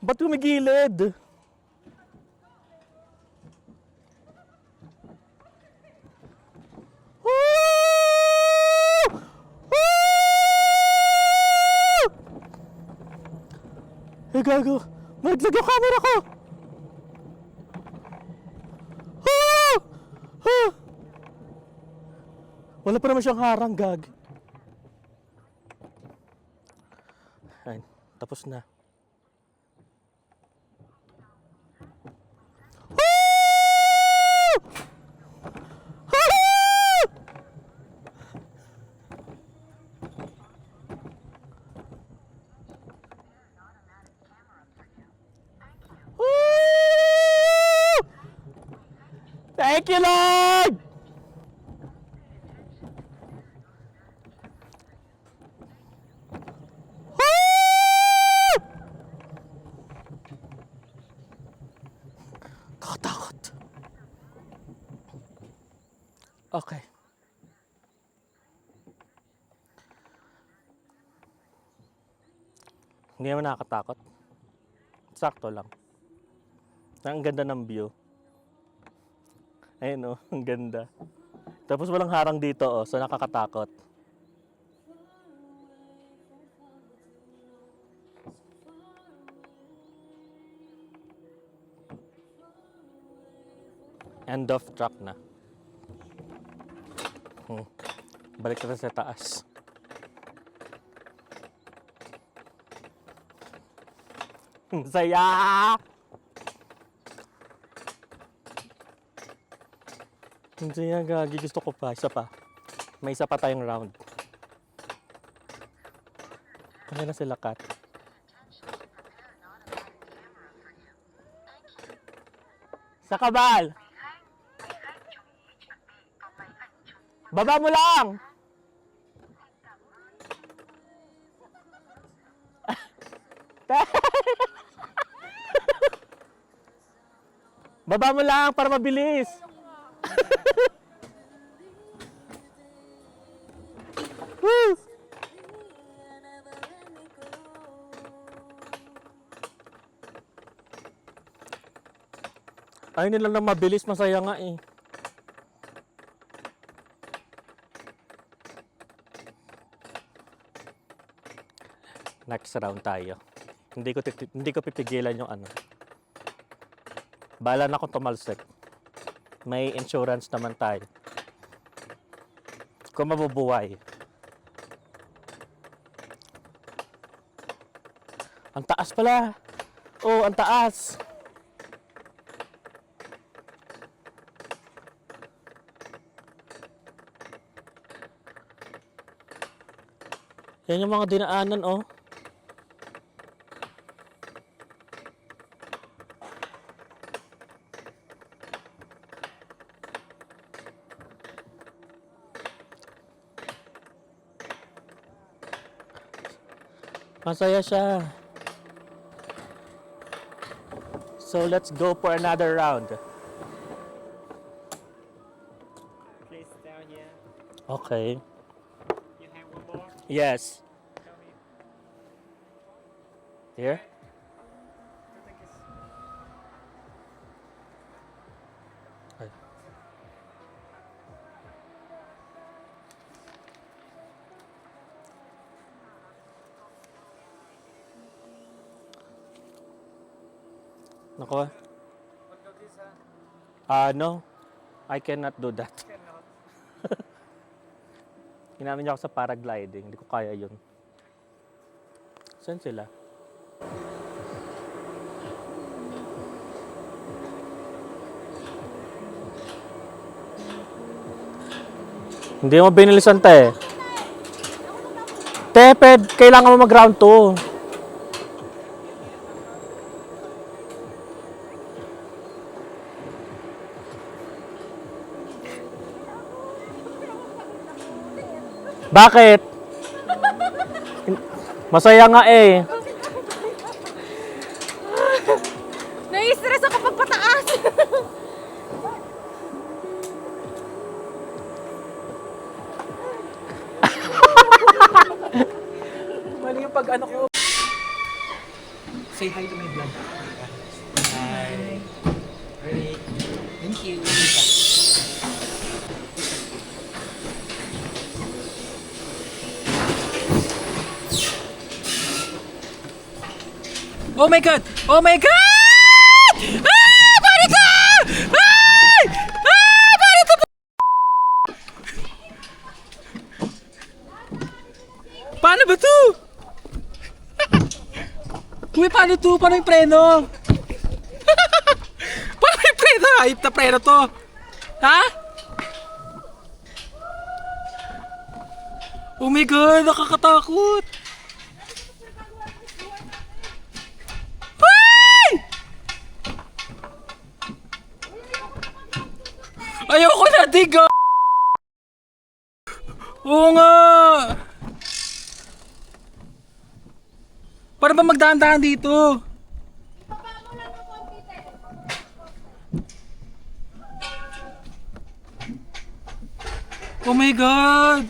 Ba't kumigilid? Ay, gago! Naglag yung camera ko! Wala pa naman siyang harang, gag. Ayun, tapos na. Thank you, Lord! Takot. Okay. Hindi naman nakakatakot. Sakto lang. Ang ganda ng view. Ayun oh, ang ganda. Tapos walang harang dito oh, so nakakatakot. End of track na. Balik na sa taas. Saya! Hindi yan, gagi. Gusto ko pa. Isa pa. May isa pa tayong round. Ano na sila, Kat? Sa kabal! Baba mo lang! Baba mo lang para mabilis! Woo! Ay, nilang na mabilis, masaya nga eh. Next round tayo. Hindi ko pipigilan yung ano. Bahala na akong tumalsik. May insurance naman tayo. Kung mabubuhay. Ang taas pala. Oh, ang taas. Yan yung mga dinaanan, oh. Masaya siya. So let's go for another round. Please down here. Okay. You have one more. Yes. Here? Ay. Nako. No. I cannot do that. Ginamit niya ako sa paragliding. Hindi ko kaya yun. Saan sila? Hindi mo binilisan, te. Te, kailangan mo mag-round 2. Bakit? Masaya nga eh. Nai-stress ako pag pataas. Mali yung pag ano ko. Say hi to my vlog. Hi. Ready? Thank you. Oh my God! Oh my God! Ah! Paano to? Ay! Ah! Paano to? Paano ba to? Uy, paano to? Paano yung preno? Paano yung preno? Ayip na preno to. Ha? Oh my God! Nakakatakot! Ayoko na, diga! Oo nga! Para ba magdaan-daan dito? Oh my God!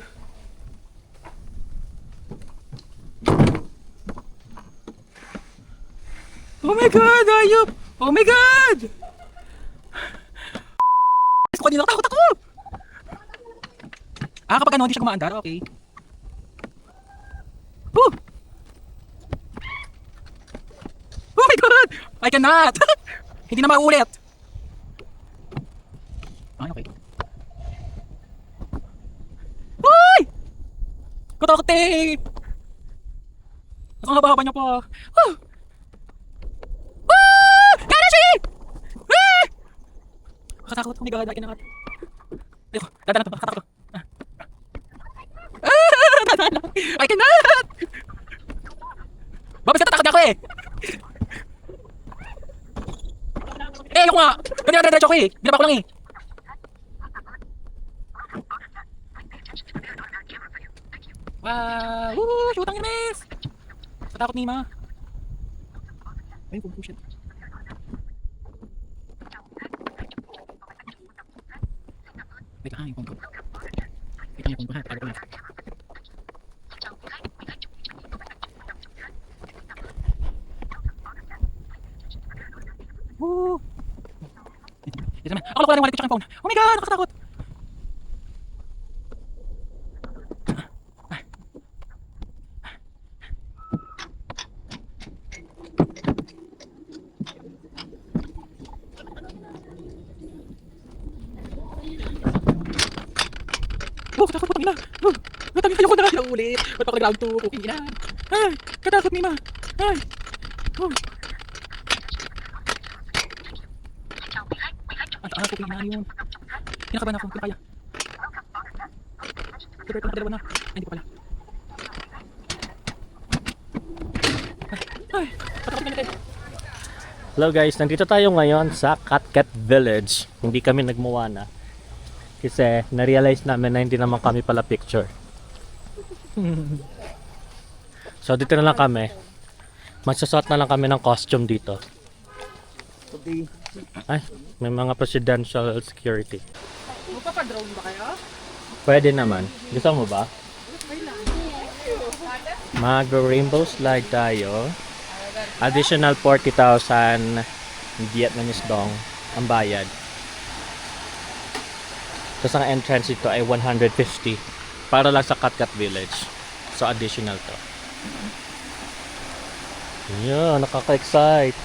Oh my God! Ayop! Oh my God! Kanina takot ako! Kapag ano, hindi siya gumaandar, okay. Oh! Oh my God! I cannot! Hindi na mauulit! Okay. Uy! Katakot eh! Ang haba-haba niya pa. Oh! Oh! Kaya siya eh! Ah! Katakot, oh my God, I cannot. Ayoko, dadaan na ito, katakot. I cannot! Babas natatakot na ako eh! Eh, ayoko nga! Ganyan na diretso ako eh! Binaba ko lang eh! Wow! Woo! Shoot ang imes! Katakot ni Ma! Ayun, push it. Wait lang, yung phone ko. Wait lang yung phone ko ha, tago ko lang. Woo! Ito naman. Ako lang wala yung wallet ko tsaka yung phone. Oh my God! Nakakatakot! Oh, katakot po nila. Oh, natanggit ayoko na ulit. Ba't pa ka-ground to? Okay na. Ay, katakot ni Ma. Ay. Oh. Okay na yun. Kinakabahan ako. Hindi kaya. Dalawa na. Ay, hindi pa pala. Ay, katakot na nito. Hello guys, nandito tayo ngayon sa Katkat Village. Hindi kami nagmuwana. Kasi na-realize namin na hindi naman kami pala picture. So dito na lang kami. Magsasuot na lang kami ng costume dito. Ay, may mga presidential security. Magpapadrone ba kayo? Pwede naman. Gusto mo ba? Mag-rainbow slide tayo. Additional 40,000 Vietnamese dong ang bayad. Tapos ang entrance dito ay 150 para lang sa Katkat Village. So additional to. Yeah, nakaka-excite.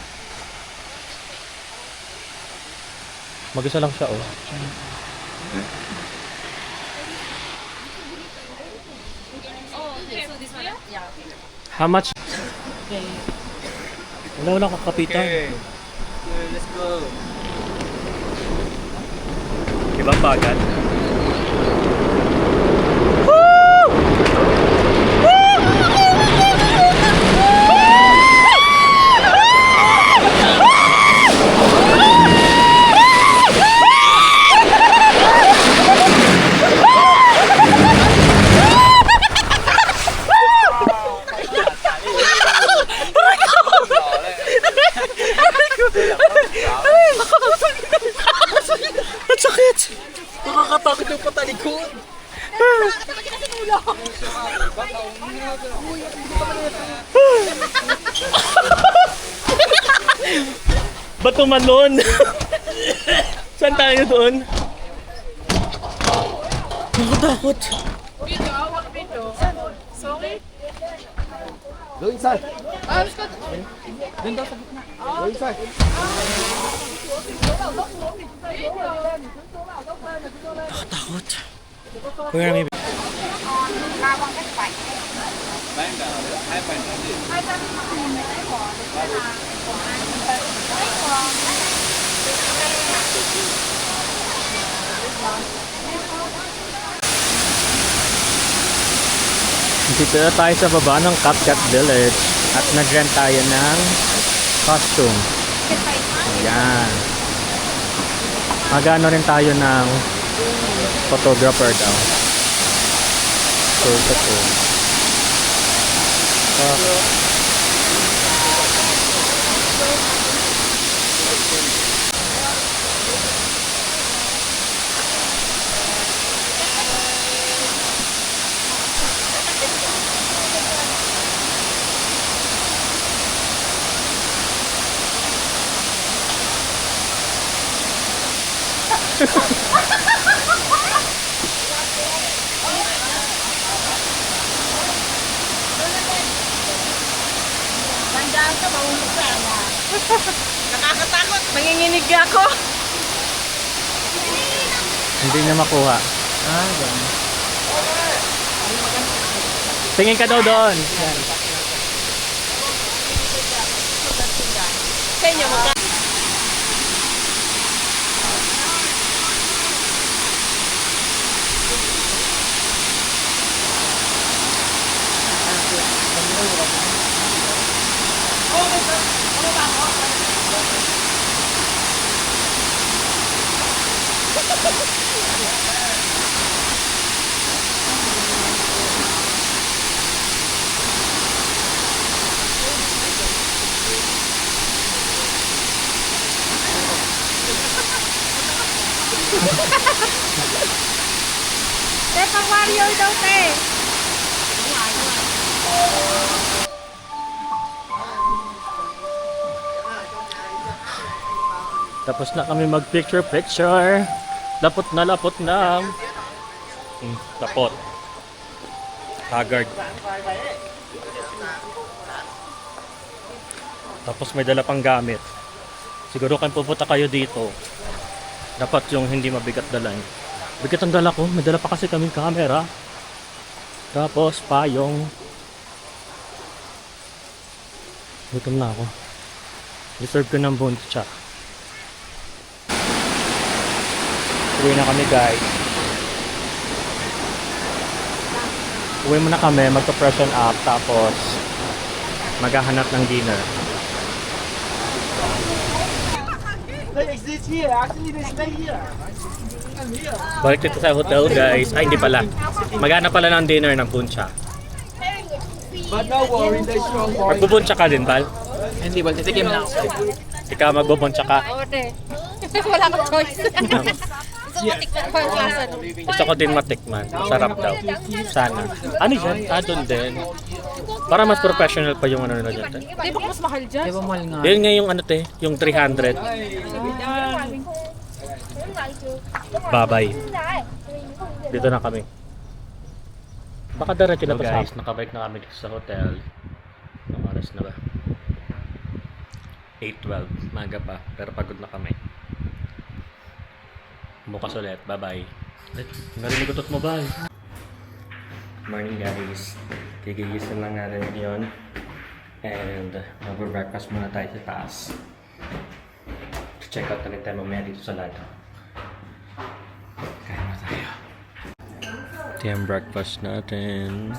Mag-isa lang siya, oh. How much? Wala lang kakapitan. Okay, let's go. Ibang bagat. Ba't tumalon? Saan tayo doon? Nakatakot. Video, hawak video. Sorry. Go inside. Ah, Scott. Go inside. Nakatakot. Where am I? Dito na tayo sa baba ng CapCut Village at nag-rent tayo ng costume. Ayan. Magano rin tayo ng photographer daw. Cool to cool. Nakakatakot. Manginginig ako. Hindi niya makuha. Tingin ka daw doon. Sa inyo, pang warrior daw, te. Tapos na kami mag-picture. Lapot na. Lapot. Haggard. Tapos may dala pang gamit. Siguro kung pupunta kayo dito, dapat yung hindi mabigat dalan. Bigat ang dala ko. May dala pa kasi kaming camera. Tapos payong. Gutom na ako. Deserve ko ng buncha. Uwi na kami, guys. Uwi muna kami, magpa-freshen up, tapos maghahanap ng dinner. Balik dito sa hotel, guys. Ay, hindi pala. Maghanap pala ng dinner ng buncha. But no worry, they strong boy. Magbubuncha ka din, Bal? Hindi, Bal. Titikim lang. Ikaw magbubuncha ka? Oo, te. Wala akong choice. Gusto ko matikman ko yung klasa. Gusto ko din matikman. Sarap daw. Sana. Ano yan? Doon din. Para mas professional pa yung ano na dyan. Di ba mas mahal dyan? Di ba mahal nga? Yun nga yung ano te, yung 300. Bye-bye. Dito na kami. Baka diretso na to guys, nakabike na kami dito sa hotel. Ang oras na ba? 8:12. Maga pa, pero pagod na kami. Bukas ulit. Bye-bye. Narinig ko mo, bye. Morning guys. Gigising lang natin yun. And mag-breakfast muna tayo sa taas. Check out na rin tayo mamaya dito sa lado. Kaya na tayo. Ito yung breakfast natin.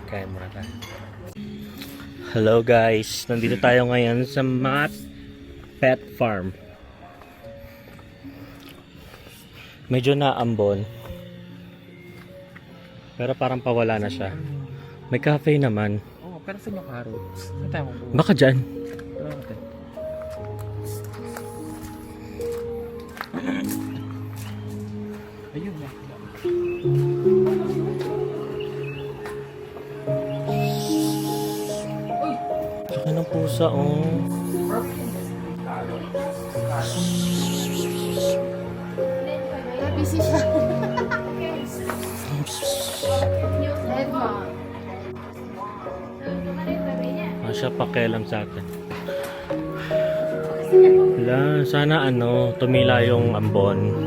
Kaya muna tayo. Hello guys, nandito tayo ngayon sa Matt Pet Farm. Medyo naambon. Pero parang pawala na siya. May cafe naman. Oo, pero sa inyo carrots. Saan tayo magbubuhay? Baka dyan. Ayun na. Laki ng pusa, oh. Busy siya. Edma. Siya pakialam sa atin. Wala, sana ano, tumila yung ambon.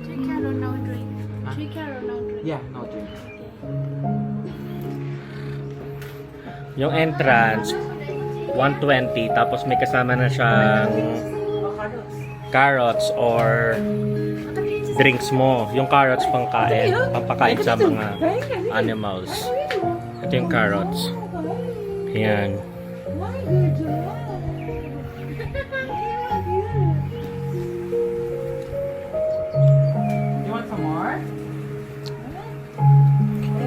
3 carol now drink. 3 carol now drink. Yeah, no drink. Yung entrance, 120, tapos may kasama na siyang carrots or drinks mo. Yung carrots pangkain, pampakain sa mga animals. Ito yung carrots. Ayan. You want some more?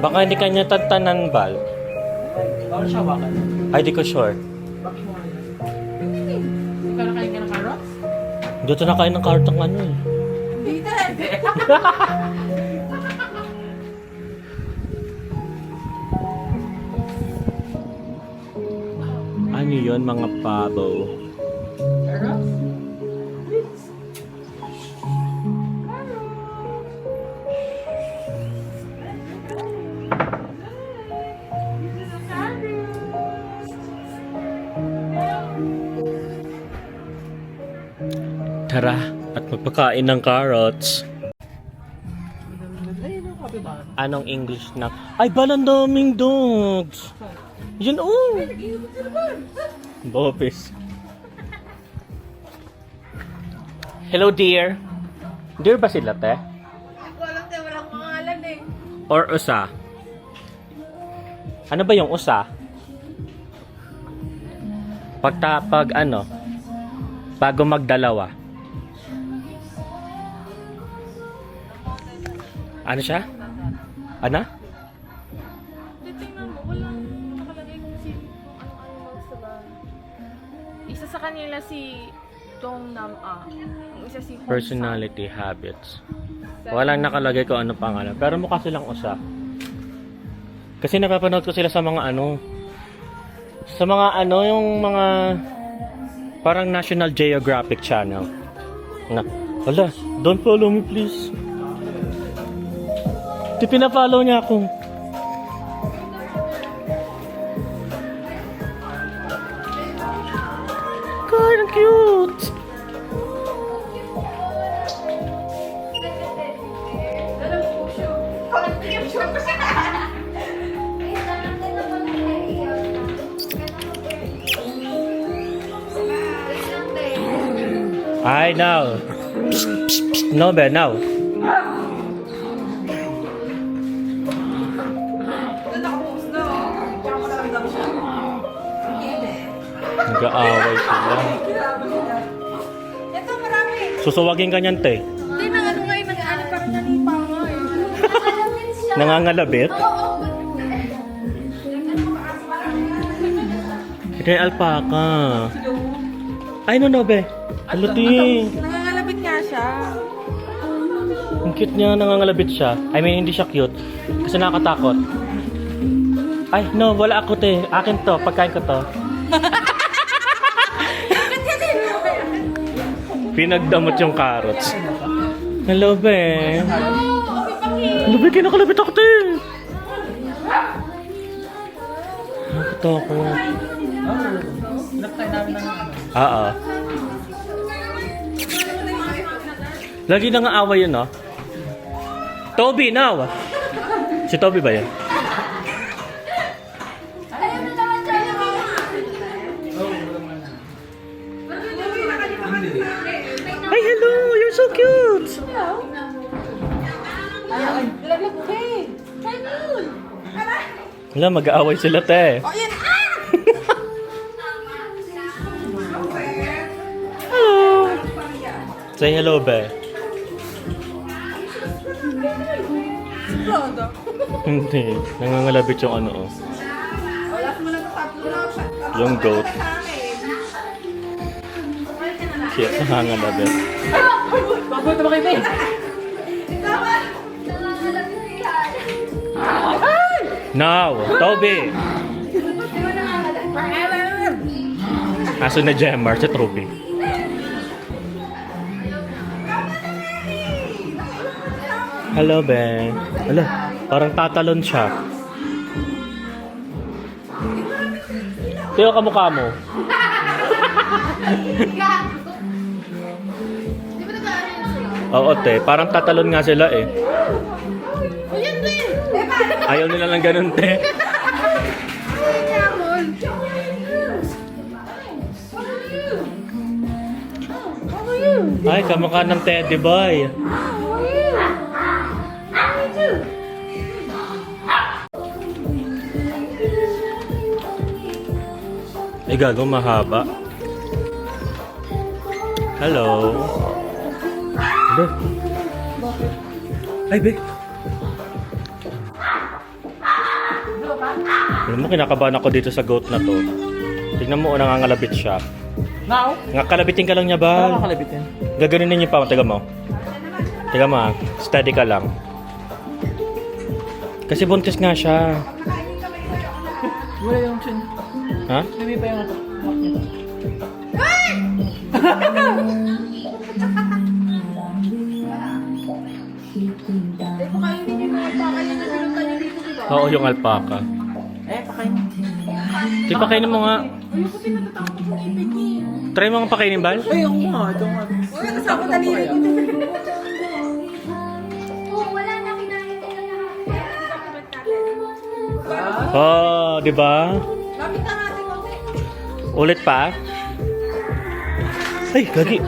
Baka hindi kanya tatanan, Bal. Bawal siya bakal. Ay, di ko sure. Ikaw nakain ka ng carrots? Dito na kain ng carrot ang ano eh. Ano yun, mga pabo? Carrots? Tara, at magpakain ng carrots. Ayun ang kapibara. Anong English na? Ay, balang daming dogs! Yun, oh! Bopis. Hello, dear. Dear ba sila, te? Walang tayo, walang pangalan eh. Or usa? Ano ba yung usa? Pag ano? Bago magdalawa. Ano siya? Ano? Titingnan mo, walang nakalagay kung si anong animals sa ba. Isa sa kanila si Dong Nam A. Yung isa si Hong San. Personality, habits. Walang nakalagay ko ano pangalan. Pero mukha silang usa. Kasi napapanood ko sila sa mga ano. Sa mga ano, yung mga parang National Geographic Channel. Na, wala, don't follow me please. Di pinapollow niya ako. God, ang cute! I know. No, but no. Nag-aaway sila. Ito marami. Susuwagin ka niyan, te. Hindi na ano ngayon, nag-ano parang nanipa nga eh. Nangangalabit. Ito yung alpaca. Ay, no, be. Aluti. Nangangalabit nga siya. Ang cute niya, nangangalabit siya. I mean, hindi siya cute. Kasi nakakatakot. Ay, no, wala ako, te. Akin to, pagkain ko to. Pinagdamot yung carrots. Hello, be. Hello, be, kinakalabit ako, te. Nakatakot. Naktay namin ng ano. Oo. Lagi na nga away yun, no? Toby, now! Si Toby ba yan? Ay, hello! You're so cute! Wala, mag-aaway sila, te. Hello! Say hello, be. Hindi. Nangangalabit yung ano, oh. Yung goat. Cute, nangangalabit. Bago ito ba kayo, babe? Now, Toby! Aso na Jemar sa trophy. Hello, Ben. Hello, parang tatalon siya. Tiyo kamukha mo. Oo, te. Parang tatalon nga sila eh. Ayaw nila lang ganun, te. Ay, kamukha ng teddy boy. Ay, gago, mahaba. Hello. Be. Ay, be. Alam mo, kinakabahan ako dito sa goat na to. Tignan mo, nangangalabit siya. Now? Ngakalabitin ka lang niya ba? Makakalabitin. Gaganunin niyo pa. Tiga mo. Tiga mo, ah. Steady ka lang. Kasi buntis nga siya. Wala yung chin. Ha? Hindi pa yung ako. Oo, yung alpaca. Pakain. Di pakainin mo nga. Try mo nga pakainin, Bal. Ay, ako nga. Ito nga. Uy, kasama daliri ko. Wala na kinain ko na lahat. Oh, di ba? Lapit na natin konti. Ulit pa? Ay, gagi.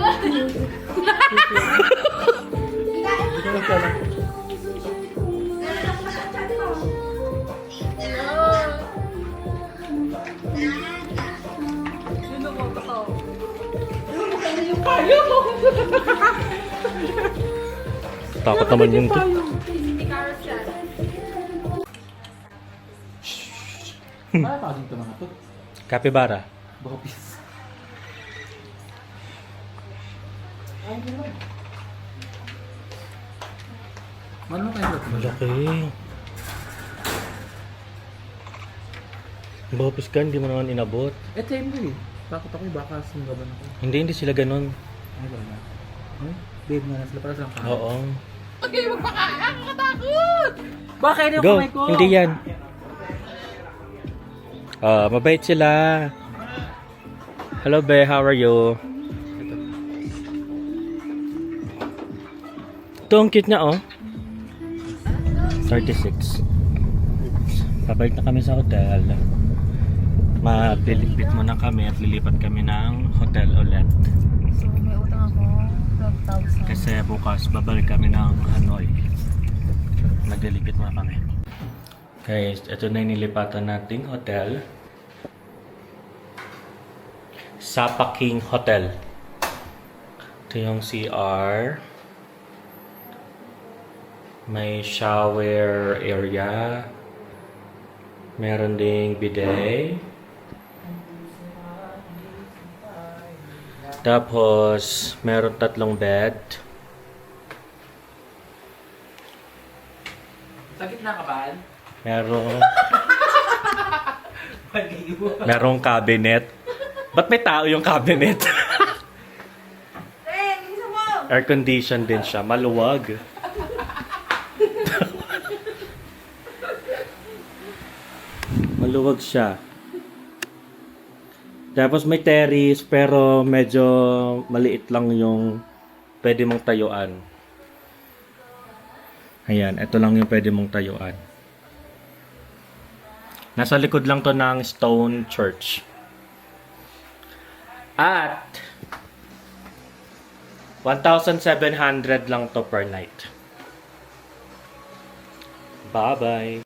Takot naman yun. Para pa dito mga to. Capybara. Bopis. Ano kayo ba? Malaki. Bopis ka, hindi mo naman inabot. Siyempre. Takot ako baka sunggaban ako. Hindi sila ganun. Ay, wala na. Babe nga na sila para sa kain. Oo. Okay, magpakain! Ako katakot! Bakit yung Go, kamay ko? hindi yan. Mabait sila. Hello, Be. How are you? Ito, ang cute na, oh. 36. Pabalik na kami sa hotel. Maglilipit muna kami at lilipat kami ng hotel ulit. So, may utang ako. 12,000. Kasi bukas babalik kami ng Hanoi. Naglilipit muna kami. Guys, ito na yung nilipatan nating hotel. Sapa King Hotel. Ito yung CR. May shower area. Meron ding bidet. Tapos, meron 3 bed. Sakit na ka ba? Merong cabinet. Ba't may tao yung cabinet? Air condition din siya. Maluwag. Maluwag siya. Tapos may terrace pero medyo maliit lang yung pwede mong tayuan. Ayan, ito lang yung pwede mong tayuan. Nasa likod lang to ng Stone Church. At 1,700 lang to per night. Bye-bye.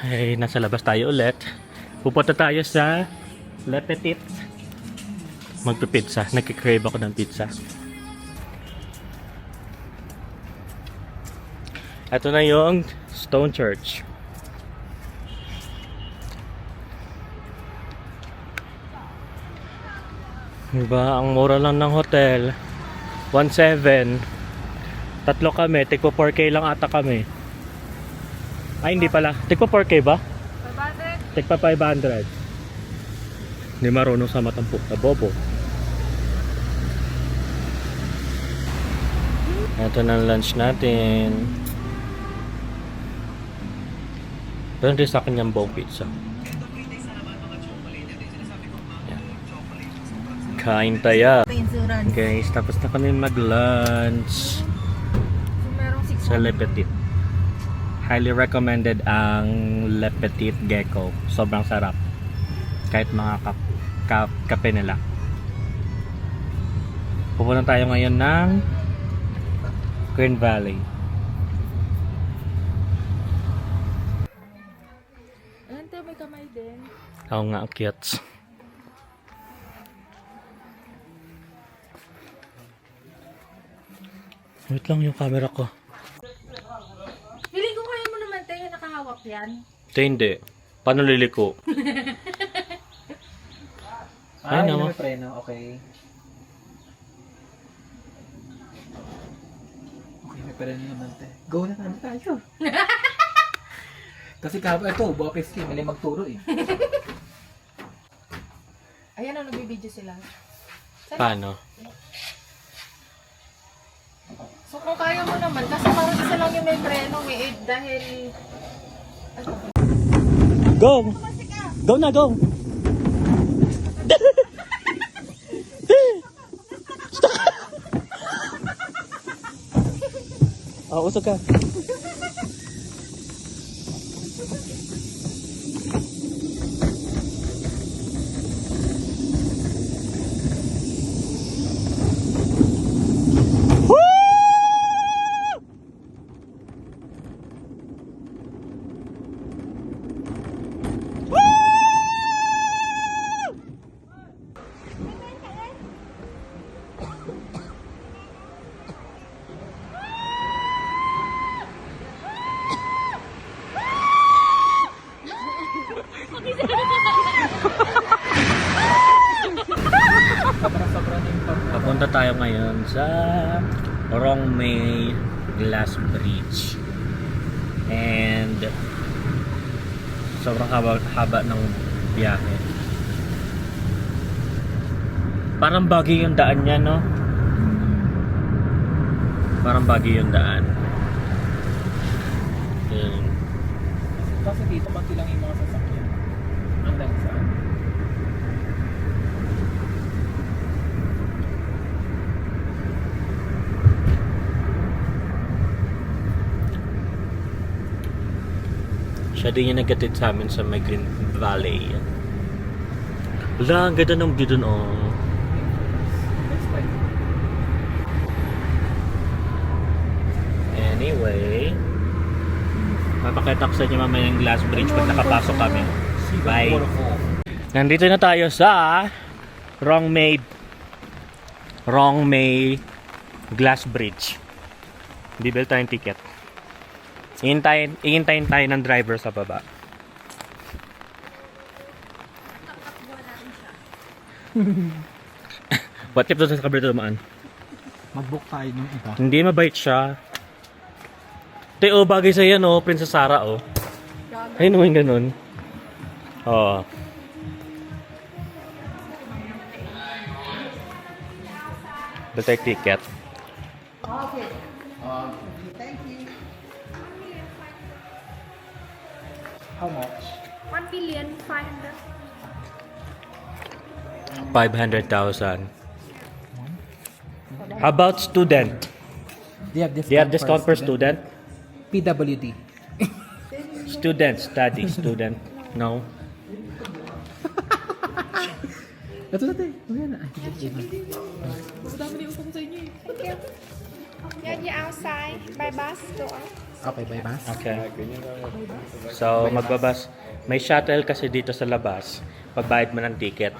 Hey, nasa labas tayo ulit. Pupunta tayo sa Le Petit. Magpipizza. Nagkikrave ako ng pizza. Ito na yung Stone Church. Diba? Ang mura lang ng hotel. 1,700. Tatlo kami. Tigpo 4K lang ata kami. Ay, hindi pala. Tigpo 4K ba? 500. Tigpa 500. Hindi marunong sa matampok na bobo. Ito na ang lunch natin. Pero hindi sa akin yung buong pizza. Yan. Kain tayo. Guys, tapos na kami mag-lunch sa Le Petit. Highly recommended ang Le Petit Gecko. Sobrang sarap. Kahit mga kape nila. Pupunta tayo ngayon ng Green Valley. Ayan, tayo may kamay din. Oo nga, cute. Wait lang yung camera ko. Feeling ko kaya mo naman tayo nakahawak yan. Ito hindi. Paano liliko? Ay, Ay, naman. may preno. Okay. Okay, may preno naman, te. Go na naman tayo. Kasi kahapon, ito, buwa peski. Mali magturo eh. Ayan o, nagbibideo sila. Paano? So kung kaya mo naman, kasi parang isa lang yung may preno eh, dahil... Go! Go na, go! Oh, usog ka. Papunta tayo ngayon sa Rongmei Glass Bridge. And sobrang haba ng biyahe. Parang bagay yung daan niya, no? Parang bagay yung daan. Yun. Kasi dito, pati lang yung mga sasakyan. Hanggang saan? Siya din yung nagkatid sa amin sa may Green Valley. Wala, ang ganda ng view dun, oh. Anyway, papakita ko sa inyo mamaya yung glass bridge pag nakapasok kami. Bye! Nandito na tayo sa Rongmei Glass Bridge. Bibili tayong ticket. Iintayin tayo ng driver sa baba. What if doon sa kabila dumaan? Mag-book tayo ng iba. Hindi, mabait siya. Te, oh, bagay sa yan, oh. Princess Sarah, oh. Ayun naman ganun. Oh. We'll take ticket. How much? 1,500,000. 500,000. How about student? They have Do you have discount for student? PWD. Student, study, student. No? Ito na tayo. Ayan na. Yan yung outside by bus doon. Okay, bye bus. Okay. So, magbabas. May shuttle kasi dito sa labas. Pagbayad mo ng ticket.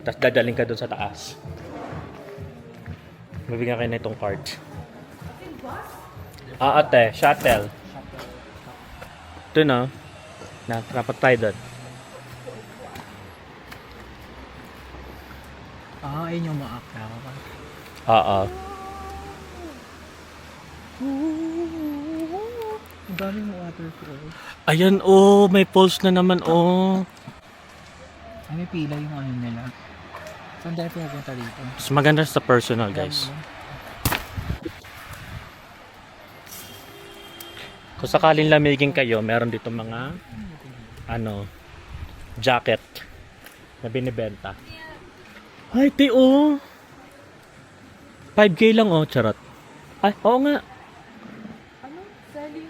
Tapos dadaling ka dun sa taas. Mabigyan kayo na itong card. Ate, shuttle. Ito na. Rapat tayo doon. Ah, ayun yung maakyaw. Oo. Ang daming waterfall. Ayan, oh, may falls na naman, oh. Ay, may pila yung ano nila. Saan tayo pupunta dito? Mas maganda sa personal, guys. Kung sakaling lamigin kayo, meron dito mga jacket na binibenta. Ay, oh. 5K lang, oh, charot. Ay, oo nga. Anong selling?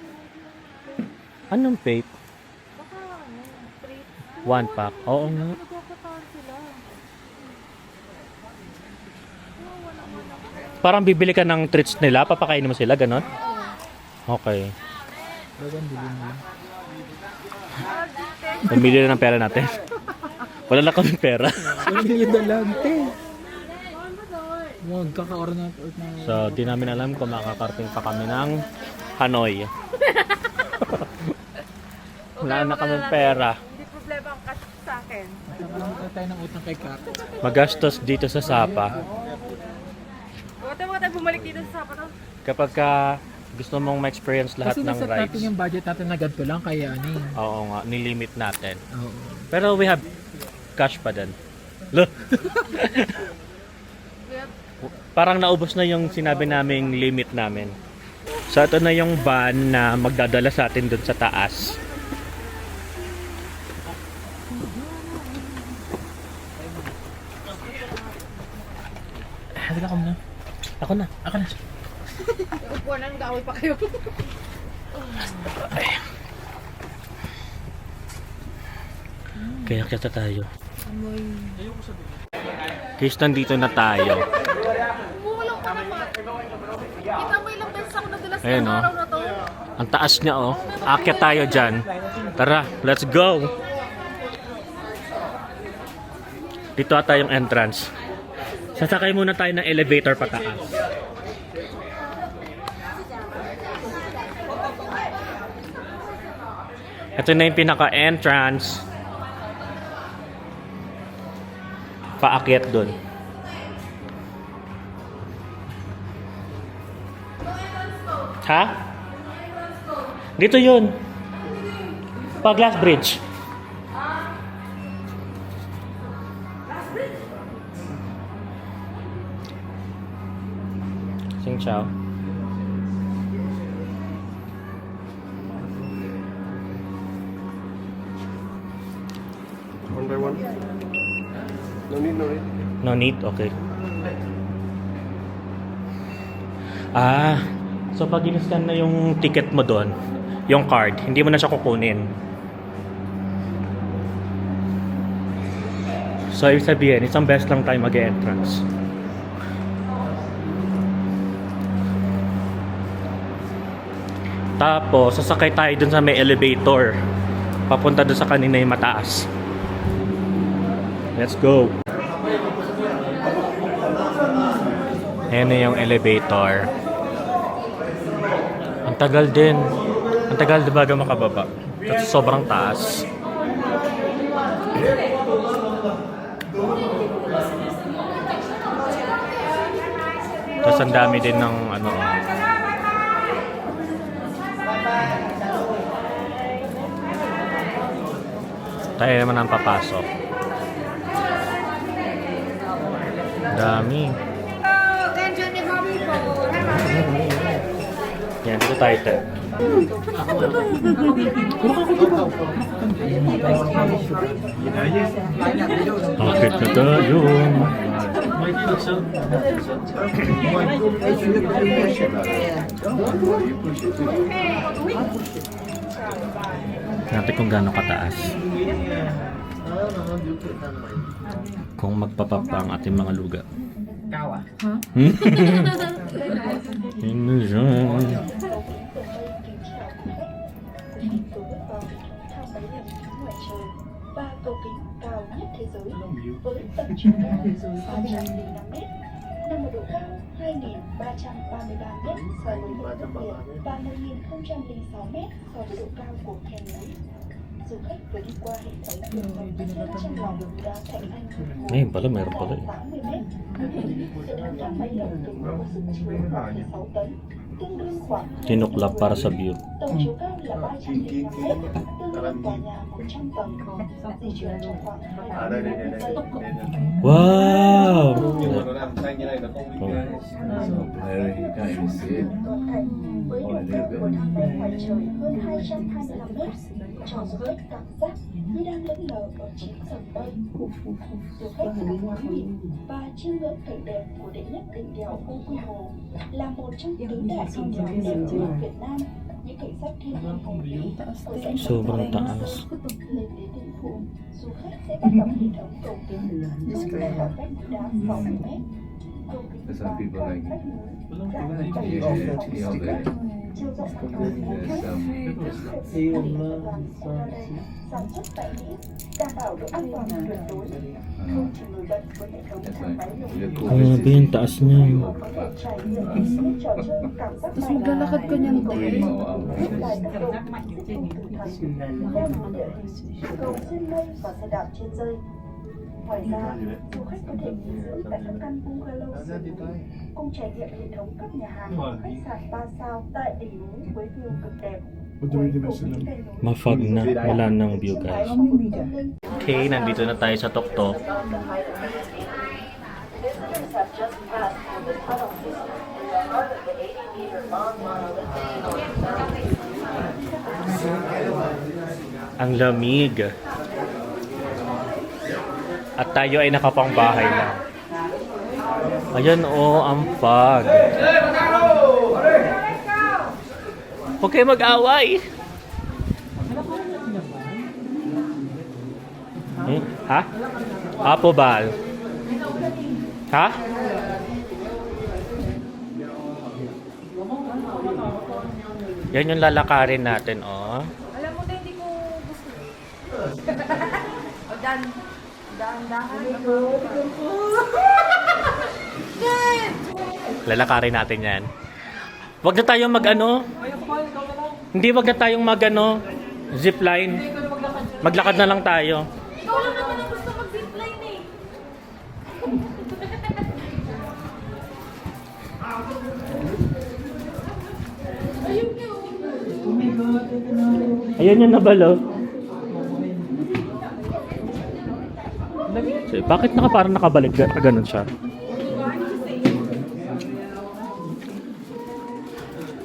Anong vape? Baka free. 1 pack. Oo nga. Nagkakataan sila. Parang bibili ka ng treats nila, papakainin mo sila, ganon? Okay. Bagang bilhin mo lang. Pamili na ng pera natin. Wala lang kami pera. 1 million na lang, te. Huwag kaka-oras na. So, di namin alam kung makakarating pa kami ng Hanoi. Wala na kami pera. Hindi problema ang cash sa akin. Magkakaroon tayo ng utang kay Kat. Magastos dito sa Sapa. Huwag tayo bumalik dito sa Sapa. Kapag gusto mong ma-experience lahat Kasi ng nasa rides. natin yung budget natin na ganito lang, kaya ano eh. Oo nga, nilimit natin. Oo. Pero we have cash pa din. Look! Parang naubos na yung sinabi naming limit namin. So ito na yung van na magdadala sa atin dun sa taas. Halika ka muna. Ako na. Ako na. Upuan na, nag-away pa kayo. Kaya kita tayo. Guys, nandito na tayo. Umuulang ka naman. Kita mo ilang beses ako nadulas Ayun, ng oh. araw na to. Ang taas niya, oh. Akyat tayo dyan. Tara, let's go! Dito ata yung entrance. Sasakay muna tayo ng elevator pataas. Ito na yung pinaka-entrance. Paakyat dun. Ha? Dito yun. Pa Glass Bridge. Sing Chao. One by one. No need, no need. No need? Okay. Ah, so pag in-scan na yung ticket mo doon, yung card, hindi mo na siya kukunin. So, ibig sabihin, isang beses lang tayo mag-entrance. Tapos, sasakay tayo dun sa may elevator. Papunta dun sa kanina yung mataas. Let's go! Ayan na yung elevator. Ang tagal din. Ang tagal bago makababa. Kasi sobrang taas. Tapos ang dami din ng ano. Tayo naman ang papasok. Dami. Yan, dito tayo tayo. Bakit na tayo? Natin kung gaano kataas. Kung magpapapa ang ating mga luga. Kawa. Hindi siya. Và cầu kính cao nhất thế giới với tầm chiều cao 305 mét, nằm ở độ cao 2.333 mét so với mực nước biển và 1.006 mét so với độ cao của khe núi. du khách vừa đi qua hệ thống đường hầm trong lòng ga Thạnh Anh. Ayun pala, meron pala eh. 80 mét. Hệ thống thang máy động lực có sức chứa 1,6 tấn, tương đương khoảng Tinuklap para sa view. tổng chiều cao là 305 mét, tương đương tòa nhà 100 tầng, di chuyển trong khoảng 25 giây. Wow! Nó làm xanh như này nó không bị Con thành với độ cao của thang máy ngoài trời hơn 225 mét, cho du khách cảm giác như đang lững lờ ở chín tầng mây. Du khách sẽ được ngắm nhìn và chiêm ngưỡng cảnh đẹp của đệ nhất đỉnh đèo Âu Quy Hồ, là một trong tứ đại đỉnh đèo đẹp nhất Việt Nam. Những cảnh sắc thiên nhiên hùng vĩ của dãy Sobrang taas. lên đến đỉnh Phụ, du khách sẽ bắt gặp hệ thống cầu kính dung lên ở vách núi đá 60 mét. Cầu kính Some people và like vách núi dạng Yeah, vách yeah, núi yeah, sáu yeah, mét. yeah. Chiều rộng của cầu kính There's sản xuất tại Mỹ, đảm bảo độ an toàn tuyệt đối. Không chỉ nổi bật với hệ thống thang máy Grabe yung taas niya. có thể trải nghiệm những trò chơi cảm giác Tapos maglalakad ka niyan, te. giúp lại tốc độ mạnh rất không từ thần, leo núi địa hình, cầu xuyên mây và xe đạp trên dây. Ngoài ra, du khách có thể nghỉ dưỡng tại các căn bungalow sườn núi, cùng trải nghiệm hệ thống các nhà hàng, khách sạn 3 sao tại đỉnh núi với view cực đẹp. Ma-fog na. Wala nang view guys. Okay, nandito na tayo sa Toktok. Ang lamig. At tayo ay nakapangbahay na. Ayan ang fog. Huwag kayo mag-away. Ha? Apo bal. Ha? Yan yung lalakarin natin, oh. Alam mo, te, hindi ko gusto. O, Lalakarin natin yan. Wag na tayong mag-ano. Hindi, wag na tayong mag-ano. Zipline. Maglakad na lang tayo. Ikaw lang naman ang gusto mag-zipline eh. Ayun nga, oh. Ayun yung nabalo. So, bakit parang nakabalik ganun siya?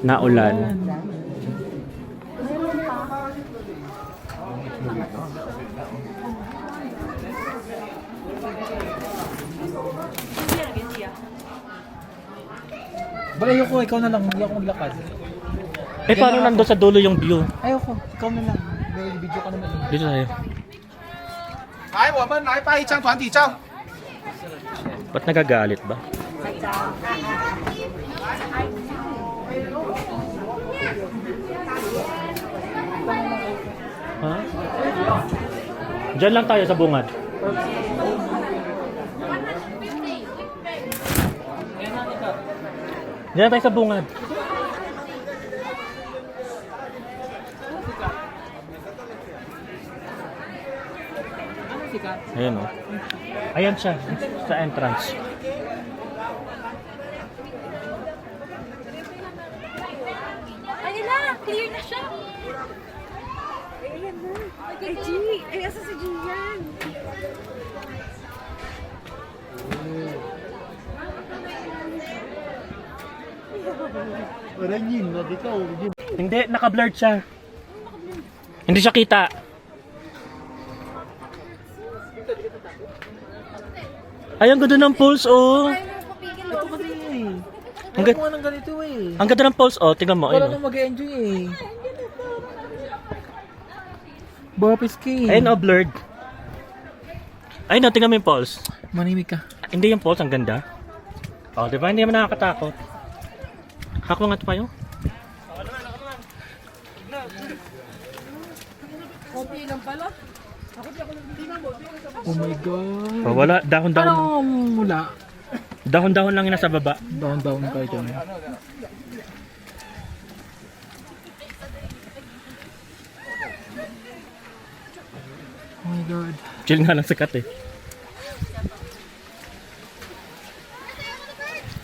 Naulan. Bala, ayoko, ikaw na lang. Hindi ako maglakad. Eh, paano nandun sa dulo yung view? Ayoko, ikaw na lang. May video ka naman. Dito tayo. 来，我们来拍一张团体照。 Ba't nagagalit ba? Ha? Diyan lang tayo sa bungad. Diyan lang tayo sa bungad. Ayan o. Ayan siya, sa entrance. Ayun na, clear na siya. Ayan na. Ay, G. Ay, asa si Gian? Hindi, naka-blurred siya. Hindi siya kita. Ay, ang ganda ng pulse, oh. Ito kasi eh. Ang, Ayaw ko nga ng ganito eh. ang ganda ng pulse, oh. Tingnan mo, Wala ayun, nang mag-enjoy eh. Bopis ka eh. Ayun, oh, blurred. Ayun, oh, tingnan mo yung pulse. Manimik ka. Hindi yung pulse, ang ganda. Oh, di ba? Hindi naman nakakatakot. Hako nga ito pa yun. Oh my god. Oh, wala. Dahon-dahon. Anong mula? Dahon-dahon lang yung nasa baba. Down kayo dyan. Oh my God. Chill nga lang sikat eh.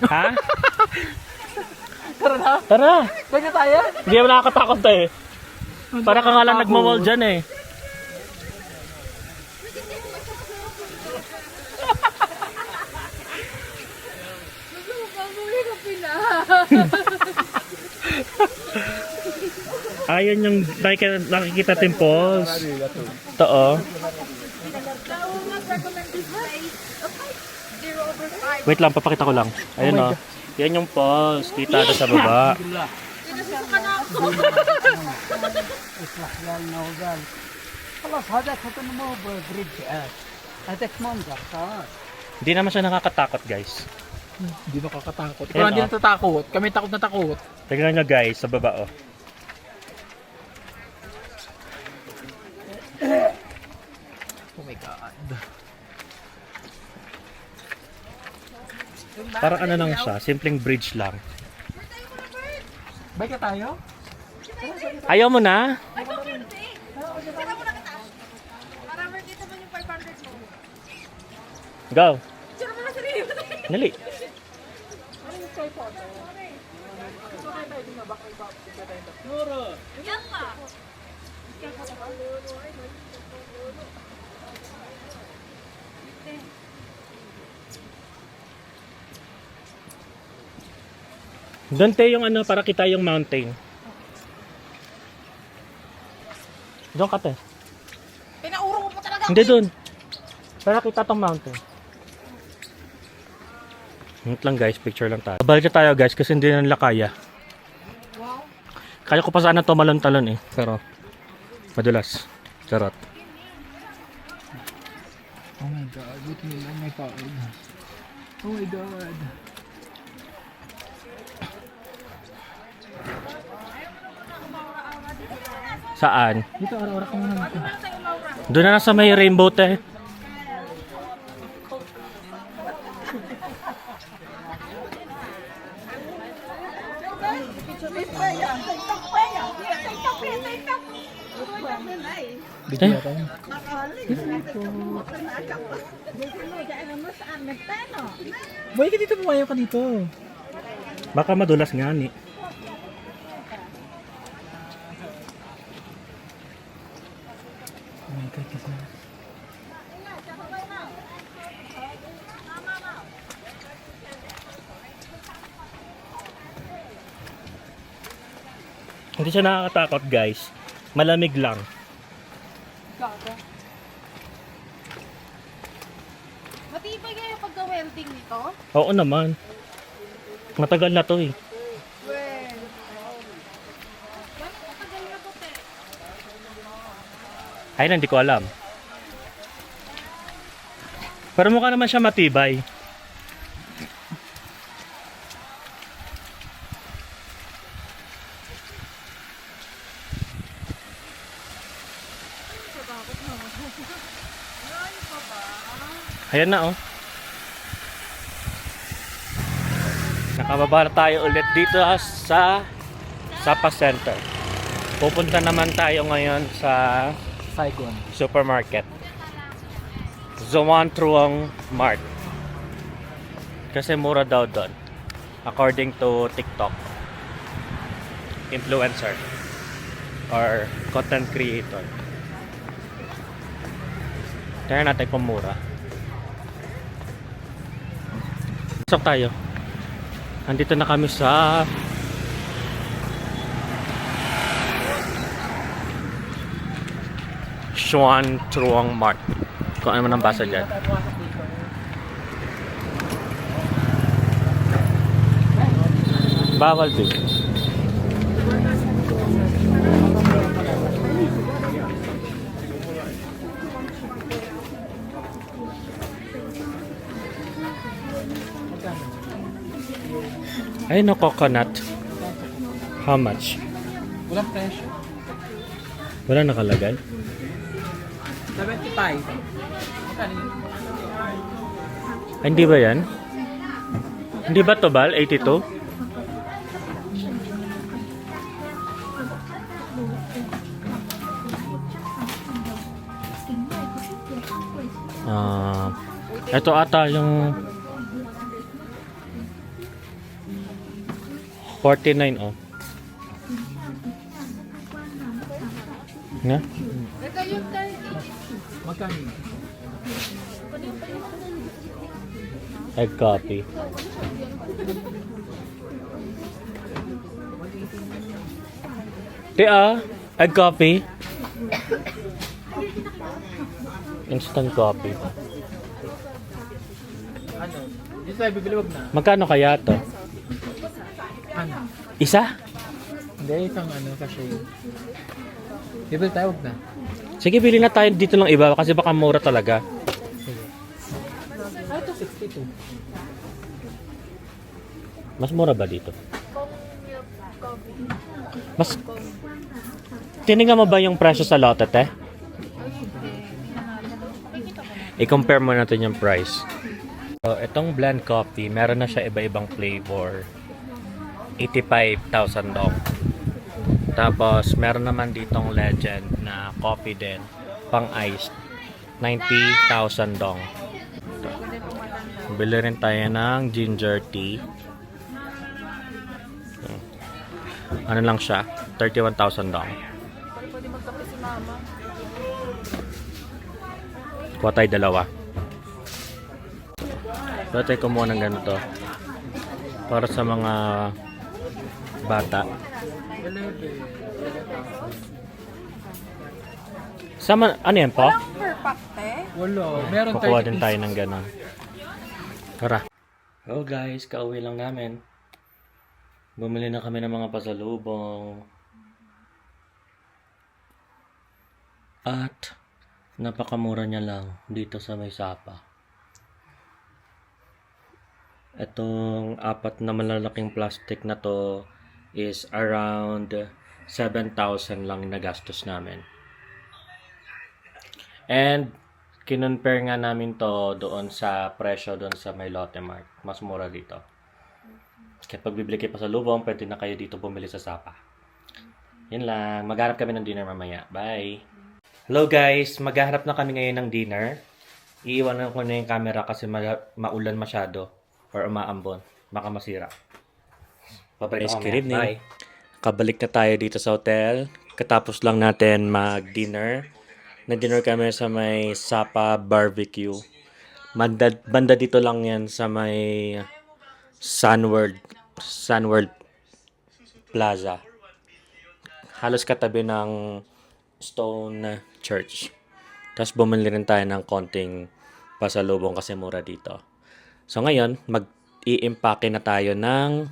Ha? Tara na. Tara! Bagay tayo. Hindi mo nakakatakot eh. Para ka nga lang nagmamall dyan eh. Ayun yung nakikita Timples. Ito oh. Wait lang, papakita ko lang. Ayun oh. Yan yung falls. Kita na sa baba. Hindi naman siya nakakatakot guys. Hindi nakakatakot. Ayun, Parang hindi oh. natatakot. Kami takot na takot. Tignan nyo guys, sa baba oh. Oh my God. Parang ano lang siya, simpleng bridge lang. Bagay tayo? Ayaw mo na? Go. Dali. Doon tayo yung ano, para kita yung mountain. Doon ka te. Pinauro mo pa talaga. Hindi doon. Para kita tong mountain. Wait lang guys, picture lang tayo. Balik na tayo guys kasi hindi na nila kaya. Kaya ko pa sana tumalon-talon eh. Pero madulas. Charot. Oh my God. Buti nila may paod. Oh my God. Saan? Dito, ara-ara ka muna dito. Doon na sa may rainbow te. Dito na tayo. Boy, ka dito, pumayo ka dito. Baka madulas nga ni. Oh my God, kasi. Hindi siya nakakatakot guys. Malamig lang. Matibay kayo pagka-welding nito? Oo naman. Matagal na to eh. Well. Gano'ng matagal na to, te? Ay, hindi ko alam. Pero mukha naman siya matibay. Ayan na oh. Nakababa na tayo ulit dito sa Sapa Center. Pupunta naman tayo ngayon sa Saigon. supermarket. Zoan Truong Mart. Kasi mura daw doon. According to TikTok. Influencer. Or content creator. Kaya natin kung mura. Pasok tayo. Andito na kami sa Zoan Truong Mart. Kung ano man ang basa dyan. Bawal din. Ay no, coconut. How much? Walang presyo. Wala nakalagay. 75. Magkano yun? Ay, hindi ba yan? Hindi ba to Bal? 82? Ito ata yung 49 oh. Na? Ito yung Magkano? Egg coffee. Egg coffee. Instant coffee. Ano? Dito tayo bibili, wag na. Magkano kaya to? Ano? Isa? Hindi, isang ano, kasi. Bibili tayo, wag na. Sige, bili na tayo dito ng iba kasi baka mura talaga. Ah, ito 62. Mas mura ba dito? Mas... Tinignan mo ba yung presyo sa Lotte, te? I-compare mo natin yung price. So, itong blend coffee, meron na siya iba-ibang flavor. 85,000 dong. Tapos, meron naman ditong legend na coffee din. Pang iced. 90,000 dong. Bili rin tayo ng ginger tea. Ano lang siya? 31,000 dong. Pwede magkape si mama. Kuha tayo dalawa. So, tayo kumuha ng ganito. Para sa mga bata. Sama, ano yan po? Per pack, te. Wala. Meron Kukuha 30 din tayo pieces. ng ganon. Tara. Hello guys, kauwi lang namin. Bumili na kami ng mga pasalubong. At napakamura niya lang dito sa May Sapa. Itong apat na malalaking plastic na to is around 7,000 lang nagastos namin. And kinonpare nga namin to doon sa presyo doon sa May Lotte Mart. Mas mura dito. Kaya pag bibili kayo pa sa lubong, pwede na kayo dito bumili sa Sapa. Yun lang. Magharap kami ng dinner mamaya. Bye! Hello guys! Magharap na kami ngayon ng dinner. Iiwanan ko na yung camera kasi maulan masyado. Or umaambon. Baka masira. Babalik ako mamaya. Bye! Kabalik na tayo dito sa hotel. Katapos lang natin mag-dinner. Nag-dinner kami sa may Sapa Barbecue. Banda dito lang yan sa may Sunworld Plaza. Halos katabi ng Stone Church. Tapos bumili rin tayo ng konting pasalubong kasi mura dito. So ngayon, mag-i-impake na tayo ng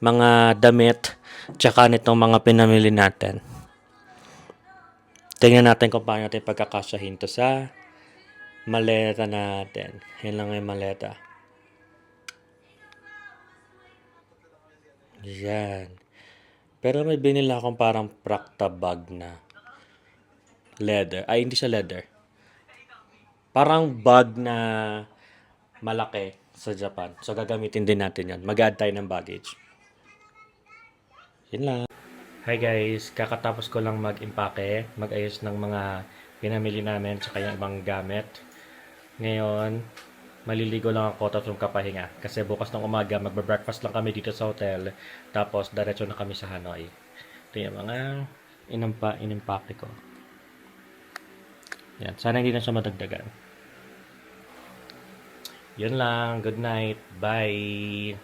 mga damit tsaka nitong mga pinamili natin. Tingnan natin kung paano natin pagkakasyahin to sa maleta natin. Yan lang yung maleta. Yan. Pero may binila akong parang Prakta bag na leather. Ay, hindi siya leather. Parang bag na malaki sa Japan. So, gagamitin din natin yan. Mag-add tayo ng baggage. Yun lang. Hi guys, kakatapos ko lang mag-impake, mag-ayos ng mga pinamili namin tsaka yung ibang gamit. Ngayon, maliligo lang ako tapos kapahinga. Kasi bukas ng umaga, magbe-breakfast lang kami dito sa hotel. Tapos, diretso na kami sa Hanoi. Ito yung mga inimpake ko. Yan, sana hindi na siya madagdagan. Yun lang, good night, bye!